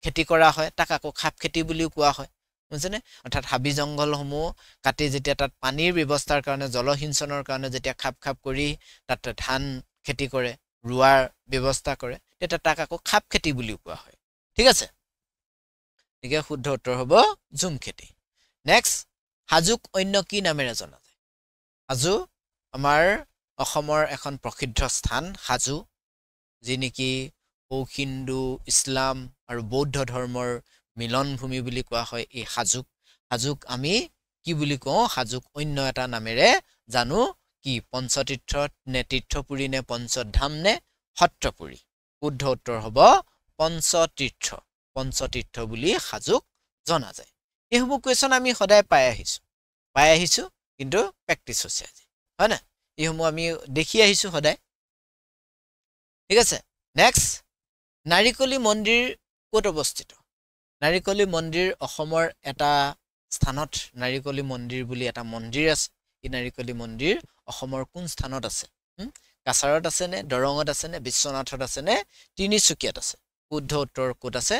খেতি কৰা হয় তাক আকৌ খাপ খেতি বুলি কোৱা হয় বুজিছেনে অৰ্থাৎ হাবি জংঘলসমূহ কাটি যেতিয়া তাত পানীৰ ব্যৱস্থাৰ কাৰণে জলসিঞ্চনৰ কাৰণে যেতিয়া খাপ কৰি তাত ধান খেতি কৰে ৰুৱাৰ ব্যৱস্থা কৰে তেতিয়া তাক আকৌ খাপ খেতি বুলি কোৱা হয় ঠিক আছে একে শুদ্ধ উত্তৰ হ'ব ঝুম খেতি নেক্সট হাজুক অন্য কি নামেৰে জনা যায় হাজু আমাৰ অসমৰ এখন প্ৰসিদ্ধ স্থান হাজু যি নেকি হিন্দু ইছলাম আৰু বৌদ্ধ ধৰ্মৰ মিলন ভূমি বুলি কোৱা হয় এই হাজুক আমি কি বুলি কওঁ হাজুক অন্য এটা নামেৰে জানো কি পঞ্চতীৰ্থ নে তীৰ্থপুৰী নে পঞ্চধাম নে সত্ৰপুৰী শুদ্ধ উত্তৰ হ'ব পঞ্চতীৰ্থ বুলি হাজুক জনা যায় এইসমূহ কোৱেশ্যন আমি সদায় পাই আহিছো কিন্তু প্ৰেক্টিছ হৈছে আজি হয় না এইসমূহ আমি দেখি আহিছো সদায় ঠিক আছে নেক্সট নাৰিকলী মন্দিৰ ক'ত অৱস্থিত নাৰিকলী মন্দিৰ অসমৰ এটা স্থানত নাৰিকলী মন্দিৰ বুলি এটা মন্দিৰ আছে এই নাৰিকলী মন্দিৰ অসমৰ কোন স্থানত আছে কাছাৰত আছে নে দৰঙত আছে নে বিশ্বনাথত আছে নে তিনিচুকীয়াত আছে শুদ্ধ উত্তৰ ক'ত আছে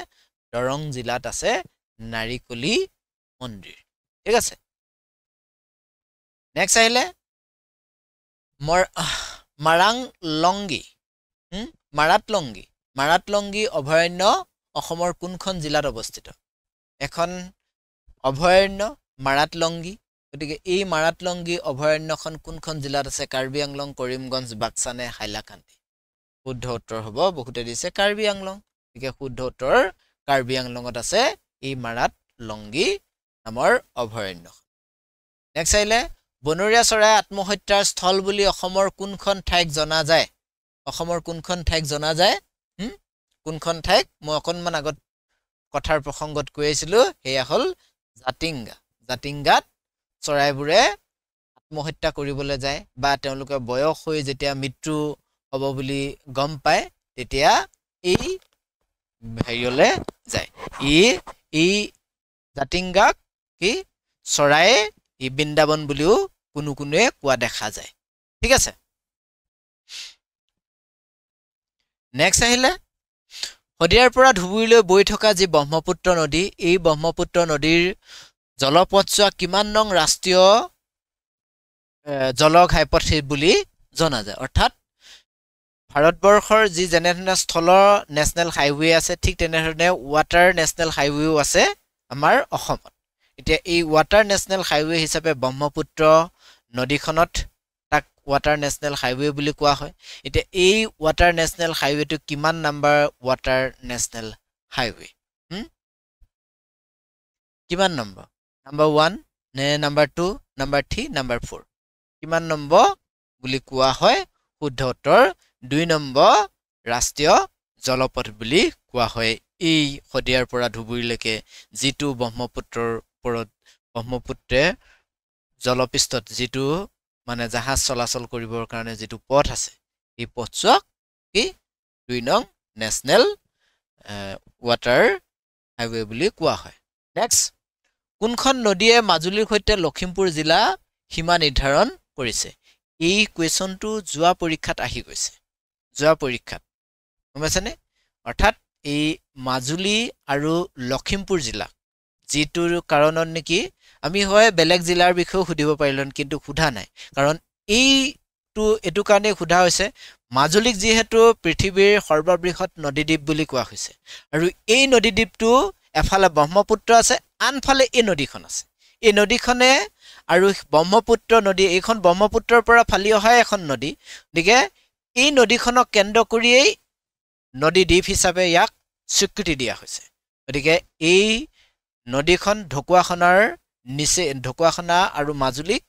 দৰং জিলাত আছে নাৰিকলী মন্দিৰ ঠিক আছে নেক্সট আহিলে মাৰাতলংগী অভয়াৰণ্য অসমৰ কোনখন জিলাত অৱস্থিত এখন অভয়াৰণ্য মাৰাতলংগী গতিকে এই মাৰাতলংগী অভয়াৰণ্যখন কোনখন জিলাত আছে কাৰ্বি আংলং কৰিমগঞ্জ বাক্সা নে হাইলাকান্দি শুদ্ধ উত্তৰ হ'ব বহুতে দিছে কাৰ্বি আংলং গতিকে শুদ্ধ উত্তৰ কাৰ্বি আংলঙত আছে এই মাৰাতলংগী লংগি নামৰ অভয়াৰণ্য নেক্সট আহিলে বনৰীয়া চৰাই আত্মহত্যাৰ স্থল বুলি অসমৰ কোনখন ঠাইক জনা যায় অসমৰ কোনখন ঠাইক জনা যায় কোনখন ঠাইক মই অকনমান আগত কথাৰ প্ৰসংগত কৈ আছিলো হেয়া হল জাতিংগাত চৰাইবোৰে আত্মহত্যা কৰিবলৈ যায় বা তেওঁলোকে বয়স হৈ যেতিয়া মৃত্যু হ'ব বুলি গম পায় তেতিয়া এই হেৰিয়লে যায় এই জাতিংগাক কি চৰাই ই বৃন্দাবন বুলিও কোনোৱে কোৱা দেখা যায় ঠিক আছে নেক্সট আহিলে শদিয়াৰ পৰা ধুবুৰীলৈ বৈ থকা যি ব্ৰহ্মপুত্ৰ নদী এই ব্ৰহ্মপুত্ৰ নদীৰ জলপথছোৱা কিমান নং ৰাষ্ট্ৰীয় জলঘাইপথ বুলি জনা যায় অৰ্থাৎ ভাৰতবৰ্ষৰ যি যেনেধৰণে স্থলৰ নেশ্যনেল হাইৱে আছে ঠিক তেনেধৰণে ৱাটাৰ নেশ্যনেল হাইৱেও আছে আমাৰ অসমত এতিয়া এই ৱাটাৰ নেশ্যনেল হাইৱে হিচাপে ব্ৰহ্মপুত্ৰ নদীখনত তাক ৱাটাৰ নেশ্যনেল হাইৱে বুলি কোৱা হয় এতিয়া এই ৱাটাৰ নেশ্যনেল হাইৱেটো কিমান নম্বৰ ৱাটাৰ নেশ্যনেল হাইৱে কিমান নম্বৰ নম্বৰ 1 নে নম্বৰ 2 নম্বৰ 3 নম্বৰ 4 কিমান নম্বৰ বুলি কোৱা হয় শুদ্ধ উত্তৰ 2 নম্বৰ ৰাষ্ট্ৰীয় জলপথ বুলি কোৱা হয় এই শদিয়াৰ পৰা ধুবুৰীলৈকে যিটো ব্ৰহ্মপুত্ৰৰ ওপৰত ব্ৰহ্মপুত্ৰে জলপৃষ্ঠত যিটো মানে জাহাজ চলাচল কৰিবৰ কাৰণে যিটো পথ আছে এই পথছোৱাক কি 2 নং নেশ্যনেল ৱাটাৰ হাইৱে বুলি কোৱা হয় নেক্সট কোনখন নদীয়ে মাজুলীৰ সৈতে লখিমপুৰ জিলা সীমা নিৰ্ধাৰণ কৰিছে এই কোৱেশ্যনটো যোৱা পৰীক্ষাত আহি গৈছে যোৱা পৰীক্ষাত গম পাইছেনে অৰ্থাৎ এই মাজুলী আৰু লখিমপুৰ জিলা যিটোৰ কাৰণত নেকি আমি হয় বেলেগ জিলাৰ বিষয়ে সুধিব পাৰিলেন কিন্তু সোধা নাই কাৰণ এইটো কাৰণে সোধা হৈছে মাজুলীক যিহেতু পৃথিৱীৰ সৰ্ববৃহৎ নদীদ্বীপ বুলি কোৱা হৈছে আৰু এই নদীদ্বীপটো এফালে ব্ৰহ্মপুত্ৰ আছে আনফালে এই নদীখন আছে এই নদীখনে আৰু ব্ৰহ্মপুত্ৰ নদী এইখন ব্ৰহ্মপুত্ৰৰ পৰা ফালি অহা এখন নদী গতিকে এই নদীখনক কেন্দ্ৰ কৰিয়েই নদীদ্বীপ হিচাপে ইয়াক স্বীকৃতি দিয়া হৈছে গতিকে এই নদীখন ঢকুৱাখনা আৰু মাজুলীক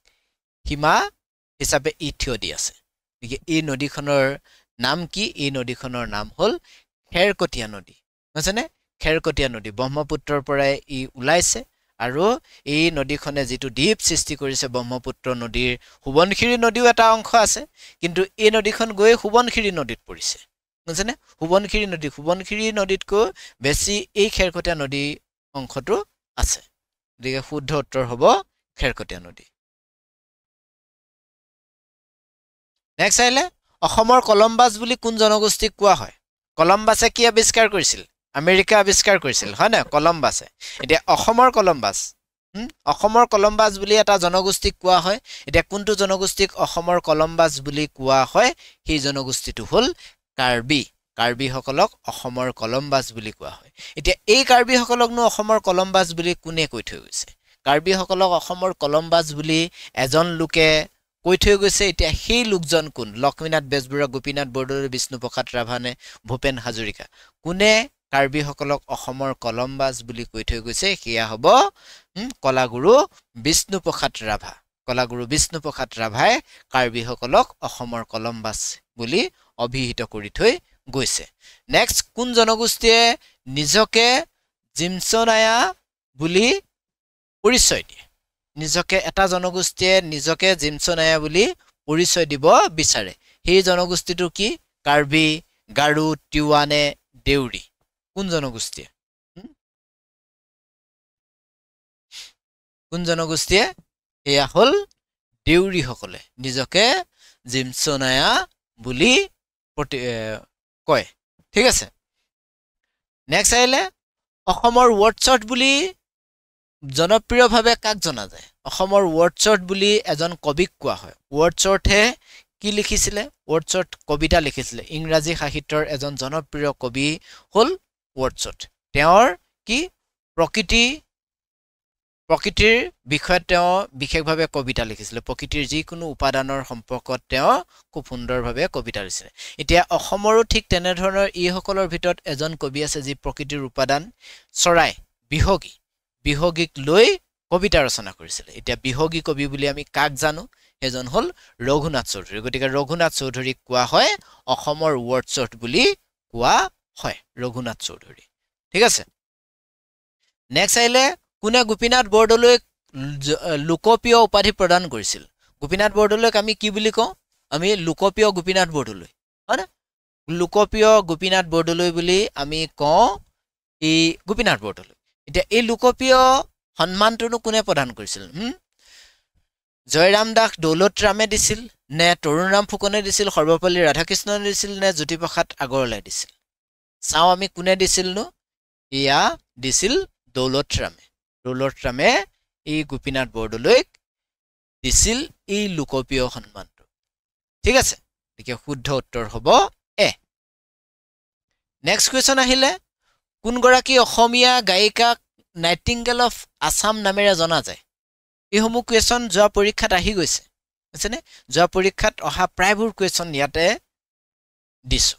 সীমা হিচাপে থিয় দি আছে গতিকে এই নদীখনৰ নাম কি এই নদীখনৰ নাম হ'ল খেৰকটীয়া নদী বুজিছেনে খেৰকটীয়া নদী ব্ৰহ্মপুত্ৰৰ পৰাই ই ওলাইছে আৰু এই নদীখনে যিটো দ্বীপ সৃষ্টি কৰিছে ব্ৰহ্মপুত্ৰ নদীৰ সুবনখিৰি নদীও এটা অংশ আছে কিন্তু এই নদীখন গৈ সুবনখিৰি নদীত পৰিছে বুজিছেনে সুবনখিৰি নদীতকৈ বেছি এই খেৰকটীয়া নদী অংশটো আছে গতিকে শুদ্ধ উত্তৰ হ'ব খেৰকটীয়া নদী নেক্সট আহিলে অসমৰ কলম্বাছ বুলি কোন জনগোষ্ঠীক কোৱা হয় কলম্বাছে কি আৱিষ্কাৰ কৰিছিল আমেৰিকা আৱিষ্কাৰ কৰিছিল হয় না কলম্বাছে এতিয়া অসমৰ কলম্বাছ বুলি এটা জনগোষ্ঠীক কোৱা হয় এতিয়া কোনটো জনগোষ্ঠীক অসমৰ কলম্বাছ বুলি কোৱা হয় সেই জনগোষ্ঠীটো হ'ল কাৰ্বি সকলক অসমৰ কলম্বাছ বুলি কোৱা হয় এতিয়া এই কাৰ্বি সকলকনো অসমৰ কলম্বাছ বুলি কোনে কৈ থৈ গৈছে কাৰ্বি সকলক অসমৰ কলম্বাছ বুলি এজন লোকে কৈ থৈ গৈছে এতিয়া সেই লোকজন কোন লক্ষ্মীনাথ বেজবৰুৱা গোপীনাথ বৰদলৈ বিষ্ণুপ্ৰসাদ ৰাভা নে ভূপেন হাজৰিকা কোনে কাৰ্বি সকলক অসমৰ কলম্বাছ বুলি কৈ থৈ গৈছে সেয়া হ'ব কলাগুৰু বিষ্ণুপ্ৰসাদ ৰাভাই কাৰ্বি সকলক অসমৰ কলম্বাছ বুলি অভিহিত কৰি থৈ গৈছে নেক্সট কোন জনগোষ্ঠীয়ে নিজকে জিমছনায়া বুলি পৰিচয় দিয়ে নিজকে এটা জনগোষ্ঠীয়ে নিজকে জিমছনায়া বুলি পৰিচয় দিব বিচাৰে সেই জনগোষ্ঠীটো কি কাৰ্বি গাৰু তিৱা নে দেউৰী কোন জনগোষ্ঠীয়ে এয়া হ'ল দেউৰী সকলে নিজকে জিমছনায়া বুলি কয় ঠিক আছে নেক্সট আহিলে অসমৰ ৱৰ্ডশ্বৰ্ট বুলি জনপ্ৰিয়ভাৱে কাক জনা যায় অসমৰ ৱৰ্ডশ্বৰ্ট বুলি এজন কবিক কোৱা হয় ৱৰ্ডশ্বৰ্টে কি লিখিছিলে ৱৰ্ডশ্বৰ্ট কবিতা লিখিছিলে ইংৰাজী সাহিত্যৰ এজন জনপ্ৰিয় কবি হ'ল ৱৰ্ডশ্বৰ্ট তেওঁৰ কি প্ৰকৃতিৰ বিষয়ত তেওঁ বিশেষভাৱে কবিতা লিখিছিলে প্ৰকৃতিৰ যিকোনো উপাদানৰ সম্পৰ্কত তেওঁ খুব সুন্দৰভাৱে কবিতা লিখিছিলে এতিয়া অসমৰো ঠিক তেনেধৰণৰ এইসকলৰ ভিতৰত এজন কবি আছে যি প্ৰকৃতিৰ উপাদান চৰাই বিহগী বিহগীক লৈ কবিতা ৰচনা কৰিছিল এতিয়া বিহগী কবি বুলি আমি কাক জানো এজন হল ৰঘুনাথ চৌধুৰী গতিকে ৰঘুনাথ চৌধুৰীক কোৱা হয় অসমৰ ৱৰ্ডশ্বৰ্ড বুলি কোৱা হয় ৰঘুনাথ চৌধুৰী ঠিক আছে নেক্সট আইলে কোনে গোপীনাথ বৰদলৈক লোকপ্ৰিয় উপাধি প্ৰদান কৰিছিল গোপীনাথ বৰদলৈক আমি কি বুলি কওঁ আমি লোকপ্ৰিয় গোপীনাথ বৰদলৈ হয় না লোকপ্ৰিয় গোপীনাথ বৰদলৈ বুলি আমি কওঁ এই গোপীনাথ বৰদলৈ এতিয়া এই লোকপ্ৰিয় সন্মানটো কোনে প্ৰদান কৰিছিল জয়ৰাম দাস দৌলতৰামে দিছিল নে তৰুণৰাম ফুকনে দিছিল সৰ্বপল্লী ৰাধাকৃষ্ণনে দিছিল নে জ্যোতিপ্ৰসাদ আগৰৱালাই দিছিল চাও আমি কোনে দিছিল নো ইয়া দিছিল দৌলতৰামে এই গোপীনাথ বৰদলৈক দিছিল এই লোকপ্ৰিয় সন্মানটো ঠিক আছে গতিকে শুদ্ধ উত্তৰ হ'ব এ নেক্সট কোৱেশ্চন আহিলে কোনগৰাকী অসমীয়া গায়িকাক নাইটিংগেল অফ আছাম নামেৰে জনা যায় এইসমূহ কুৱেশ্যন যোৱা পৰীক্ষাত আহি গৈছে বুজিছেনে যোৱা পৰীক্ষাত অহা প্ৰায়বোৰ কুৱেশ্যন ইয়াতে দিছোঁ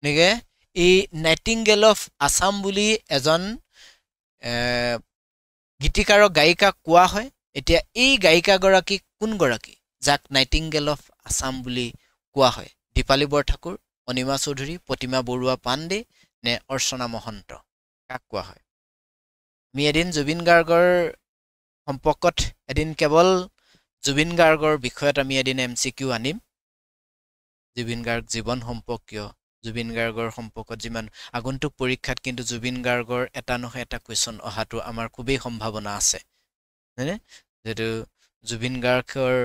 গতিকে এই নাইটিংগেল অফ আছাম বুলি এজন গীতিকাৰক গায়িকাক কোৱা হয় এতিয়া এই গায়িকাগৰাকী কোনগৰাকী যাক নাইটিংগেল অফ আছাম বুলি কোৱা হয় দীপালী বৰঠাকুৰ অনিমা চৌধুৰী প্ৰতিমা বৰুৱা পাণ্ডে নে অৰ্চনা মহন্ত কাক কোৱা হয় আমি এদিন জুবিন গাৰ্গৰ সম্পৰ্কত এদিন কেৱল জুবিন গাৰ্গৰ বিষয়ত আমি এদিন MCQ আনিম জুবিন গাৰ্গ জীৱন সম্পৰ্কীয় জুবিন গাৰ্গৰ সম্পৰ্কত যিমান আগন্তুক পৰীক্ষাত কিন্তু জুবিন গাৰ্গৰ এটা নহয় এটা কুৱেশ্যন অহাটো আমাৰ খুবেই সম্ভাৱনা আছে হয়নে যেটো জুবিন গাৰ্গৰ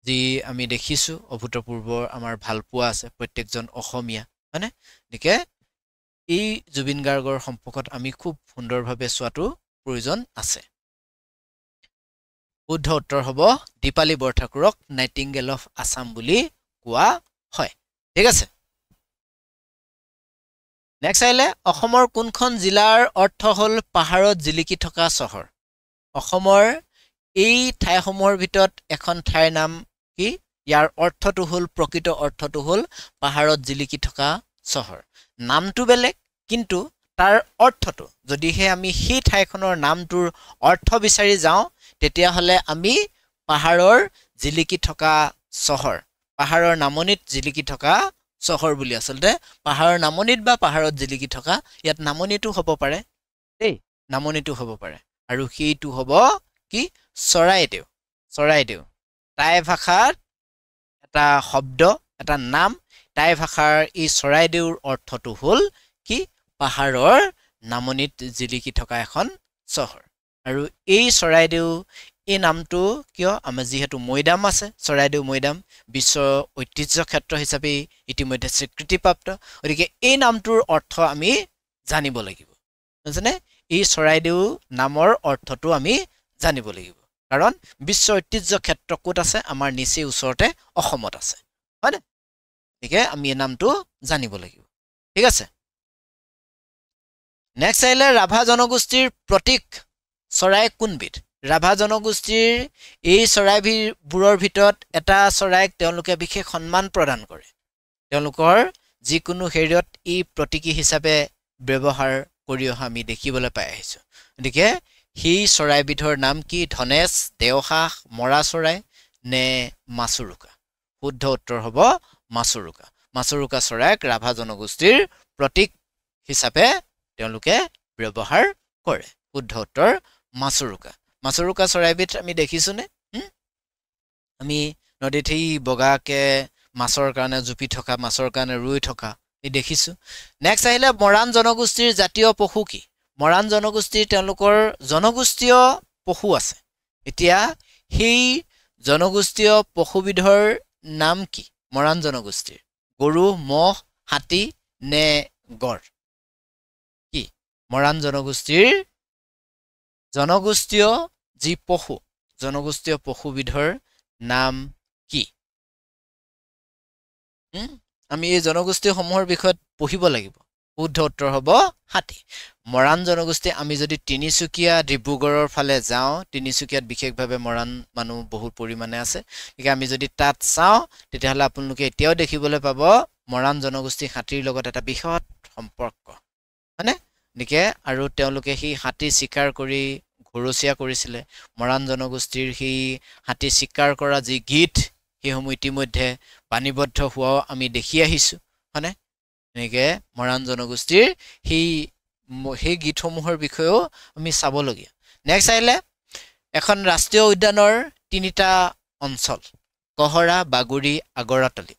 যি আমি দেখিছোঁ অভূতপূৰ্ব আমাৰ ভালপোৱা আছে প্ৰত্যেকজন অসমীয়া হয়নে গতিকে এই জুবিন গাৰ্গৰ সম্পৰ্কত আমি খুব সুন্দৰভাৱে চোৱাটো প্ৰয়োজন আছে শুদ্ধ উত্তৰ হ'ব দীপালী বৰঠাকুৰক নাইটিংগেল অফ আছাম বুলি কোৱা হয় ঠিক আছে নেক্সট আহিলে অসমৰ কোনখন জিলাৰ অৰ্থ হ'ল পাহাৰত জিলিকি থকা চহৰ অসমৰ এই ঠাইসমূহৰ ভিতৰত এখন ঠাইৰ নাম কি ইয়াৰ অৰ্থটো হ'ল প্ৰকৃত অৰ্থটো হ'ল পাহাৰত জিলিকি থকা চহৰ নামটো বেলেগ কিন্তু তাৰ অৰ্থটো যদিহে আমি সেই ঠাইখনৰ নামটোৰ অৰ্থ বিচাৰি যাওঁ তেতিয়াহ'লে আমি পাহাৰৰ জিলিকি থকা চহৰ পাহাৰৰ নামনিত জিলিকি থকা চহৰ বুলি আচলতে পাহাৰৰ নামনিত বা পাহাৰত জিলিকি থকা ইয়াত নামনিটো হ'ব পাৰে দেই নামনিটো হ'ব পাৰে আৰু সেইটো হ'ব কি চৰাইদেউ টাই ভাষাৰ এটা শব্দ এটা নাম টাই ভাষাৰ এই চৰাইদেউৰ অৰ্থটো হ'ল কি পাহাৰৰ নামনিত জিলিকি থকা এখন চহৰ আৰু এই চৰাইদেউ এই নামটো কিয় আমাৰ যিহেতু মৈদাম আছে চৰাইদেউ মৈদাম বিশ্ব ঐতিহ্য ক্ষেত্ৰ হিচাপে ইতিমধ্যে স্বীকৃতিপ্ৰাপ্ত গতিকে এই নামটোৰ অৰ্থ আমি জানিব লাগিব বুজিছেনে এই চৰাইদেউ নামৰ অৰ্থটো আমি জানিব লাগিব কাৰণ বিশ্ব ঐতিহ্য ক্ষেত্ৰ ক'ত আছে আমাৰ নিচেই ওচৰতে অসমত আছে হয়নে গতিকে আমি এই নামটো জানিব লাগিব ঠিক আছে নেক্সট আহিলে ৰাভা জনগোষ্ঠীৰ প্ৰতীক চৰাই কোনবিধ ৰাভা জনগোষ্ঠীৰ এই চৰাইবোৰৰ ভিতৰত এটা চৰাইক তেওঁলোকে বিশেষ সন্মান প্ৰদান কৰে তেওঁলোকৰ যিকোনো হেৰিয়ত এই প্ৰতীকী হিচাপে ব্যৱহাৰ কৰি অহা আমি দেখিবলৈ পাই আহিছোঁ গতিকে সেই চৰাইবিধৰ নাম কি ধনেশ দেওহাঁহ মৰা চৰাই নে মাছুৰুকা শুদ্ধ উত্তৰ হ'ব মাছুৰুকা চৰাইক ৰাভা জনগোষ্ঠীৰ প্ৰতীক হিচাপে তেওঁলোকে ব্যৱহাৰ কৰে শুদ্ধ উত্তৰ মাছুৰুকা চৰাইবিধ আমি দেখিছোনে আমি নদীত সেই বগাকে মাছৰ কাৰণে জুপি থকা মাছৰ কাৰণে ৰুই থকা এই দেখিছোঁ নেক্সট আহিলে মৰাণ জনগোষ্ঠীৰ জাতীয় পশু কি মৰাণ জনগোষ্ঠীৰ তেওঁলোকৰ জনগোষ্ঠীয় পশু আছে এতিয়া সেই জনগোষ্ঠীয় পশুবিধৰ নাম কি মৰাণ জনগোষ্ঠীৰ গৰু মহ হাতী নে গড় কি মৰাণ জনগোষ্ঠীৰ জনগোষ্ঠীয় যি পশু জনগোষ্ঠীয় পশুবিধৰ নাম কি আমি এই জনগোষ্ঠীসমূহৰ বিষয়ত পঢ়িব লাগিব শুদ্ধ উত্তৰ হ'ব হাতী মৰাণ জনগোষ্ঠী আমি যদি তিনিচুকীয়া ডিব্ৰুগড়ৰ ফালে যাওঁ তিনিচুকীয়াত বিশেষভাৱে মৰাণ মানুহ বহুত পৰিমাণে আছে গতিকে আমি যদি তাত চাওঁ তেতিয়াহ'লে আপোনালোকে এতিয়াও দেখিবলৈ পাব মৰাণ জনগোষ্ঠী হাতীৰ লগত এটা বৃহৎ সম্পৰ্ক হয়নে নিকে আৰু তেওঁলোকে সেই হাতী শিকাৰ কৰি ঘৰচিয়া কৰিছিলে মৰাণ জনগোষ্ঠীৰ সেই হাতী শিকাৰ কৰা যি গীত সেইসমূহ ইতিমধ্যে পানীবদ্ধ হোৱাও আমি দেখি আহিছো হয়নে নিকে মৰাণ জনগোষ্ঠীৰ সেই গীতসমূহৰ বিষয়েও আমি চাবলগীয়া নেক্সট আহিলে এখন ৰাষ্ট্ৰীয় উদ্যানৰ তিনিটা অঞ্চল কহৰা বাগুৰি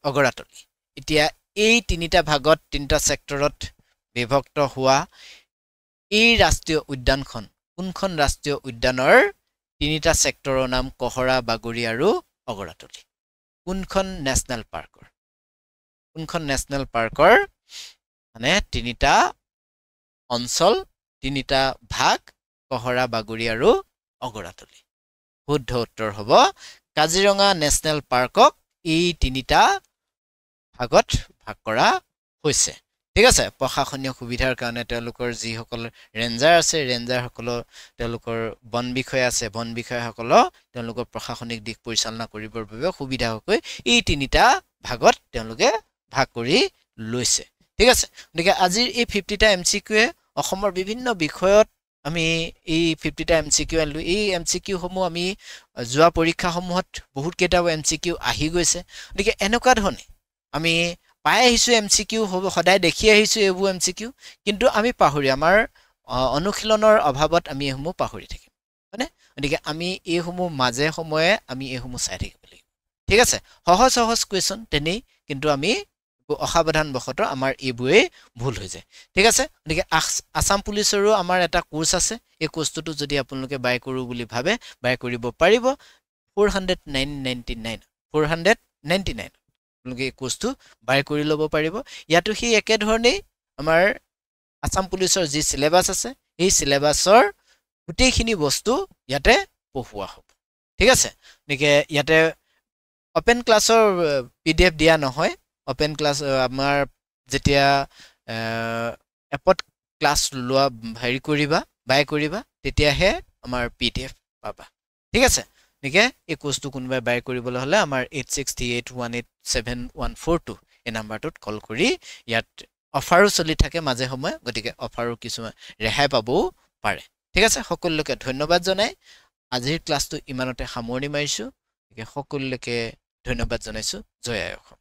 অগৰাতলি এতিয়া এই তিনিটা ভাগত তিনিটা সেক্টৰত বিভক্ত হোৱা এই ৰাষ্ট্ৰীয় উদ্যানখন কোনখন ৰাষ্ট্ৰীয় উদ্যানৰ তিনিটা সেক্টৰৰ নাম কহৰা বাগুৰি আৰু অগৰাতলি কোনখন নেশনেল পাৰ্কৰ মানে তিনিটা অঞ্চল তিনিটা ভাগ কহৰা বাগুৰি আৰু অগৰাতলি শুদ্ধ উত্তৰ হ'ব কাজিৰঙা নেশনেল পাৰ্কক এই তিনিটা ভাগত ভাগ কৰা হৈছে ঠিক আছে প্ৰশাসনীয় সুবিধাৰ কাৰণে তেওঁলোকৰ যিসকল ৰেঞ্জাৰ আছে ৰেঞ্জাৰ সকল তেওঁলোকৰ বন বিষয় আছে বন বিষয়সকল তেওঁলোকৰ প্ৰশাসনিক দিশ পৰিচালনা কৰিবৰ বাবে সুবিধা হৈ এই তিনিটা ভাগত তেওঁলোকে ভাগ কৰি লৈছে ঠিক আছে গতিকে আজিৰ এই 50টা এমচিকিউয়ে অসমৰ বিভিন্ন বিষয়ত আমি এই 50টা এমচিকিউ আনিলো এই এমচিকিউ সমূহ আমি যোৱা পৰীক্ষা সমূহত বহুত কেইটা এমচিকিউ আহি গৈছে গতিকে এনেকুৱা ধৰণে আমি পাই আহিছো এমচিকিউ হ'ব সদায় দেখি আহিছো এইবোৰ এমচিকিউ কিন্তু আমি পাহৰি আমাৰ অনুশীলনৰ অভাৱত আমি এইসমূহ পাহৰি থাকিম মানে গতিকে আমি এইসমূহ মাজে সময়ে আমি এইসমূহ চাই থাকিব লাগিব ঠিক আছে সহজ কোৱেশ্চন তেনেই কিন্তু আমি অসাৱধান বশত আমাৰ এইবোৰে ভুল হৈ যায় ঠিক আছে গতিকে আসাম পুলিচৰো আমাৰ এটা কোৰ্স আছে এই কোৰ্সটো যদি আপোনালোকে বাই কৰো বুলি ভাবে বাই কৰিব পাৰিব 499 আপোনালোকে এই কোৰ্সটো বাই কৰি ল'ব পাৰিব ইয়াতো সেই একে ধৰণেই আমাৰ আসাম পুলিচৰ যি সিলেবাস আছে এই সিলেবাসৰ গোটেইখিনি বস্তু ইয়াতে পঢ়ুৱা হ'ব ঠিক আছে গতিকে ইয়াতে ওপেন ক্লাছৰ পিডিএফ দিয়া নহয় ওপেন ক্লাছ আমাৰ যেতিয়া এপত ক্লাছ লোৱা হেৰি কৰিবা বাই কৰিবা তেতিয়াহে আমাৰ পিডিএফ পাবা ঠিক আছে গতিকে এই কোৰ্সটো কোনোবাই বাই কৰিবলৈ হলে আমাৰ 8638187142 এই নাম্বাৰটোত কল কৰি ইয়াত অফাৰো চলি থাকে মাজে সময়ে গতিকে অফাৰো কিছুমান ৰেহাই পাবও পাৰে ঠিক আছে সকলোকে ধন্যবাদ জনাই আজিৰ ক্লাছটো ইমানতে সামৰণি মাৰিছো গতিকে সকলোকে ধন্যবাদ জনাইছো জয় আই অসম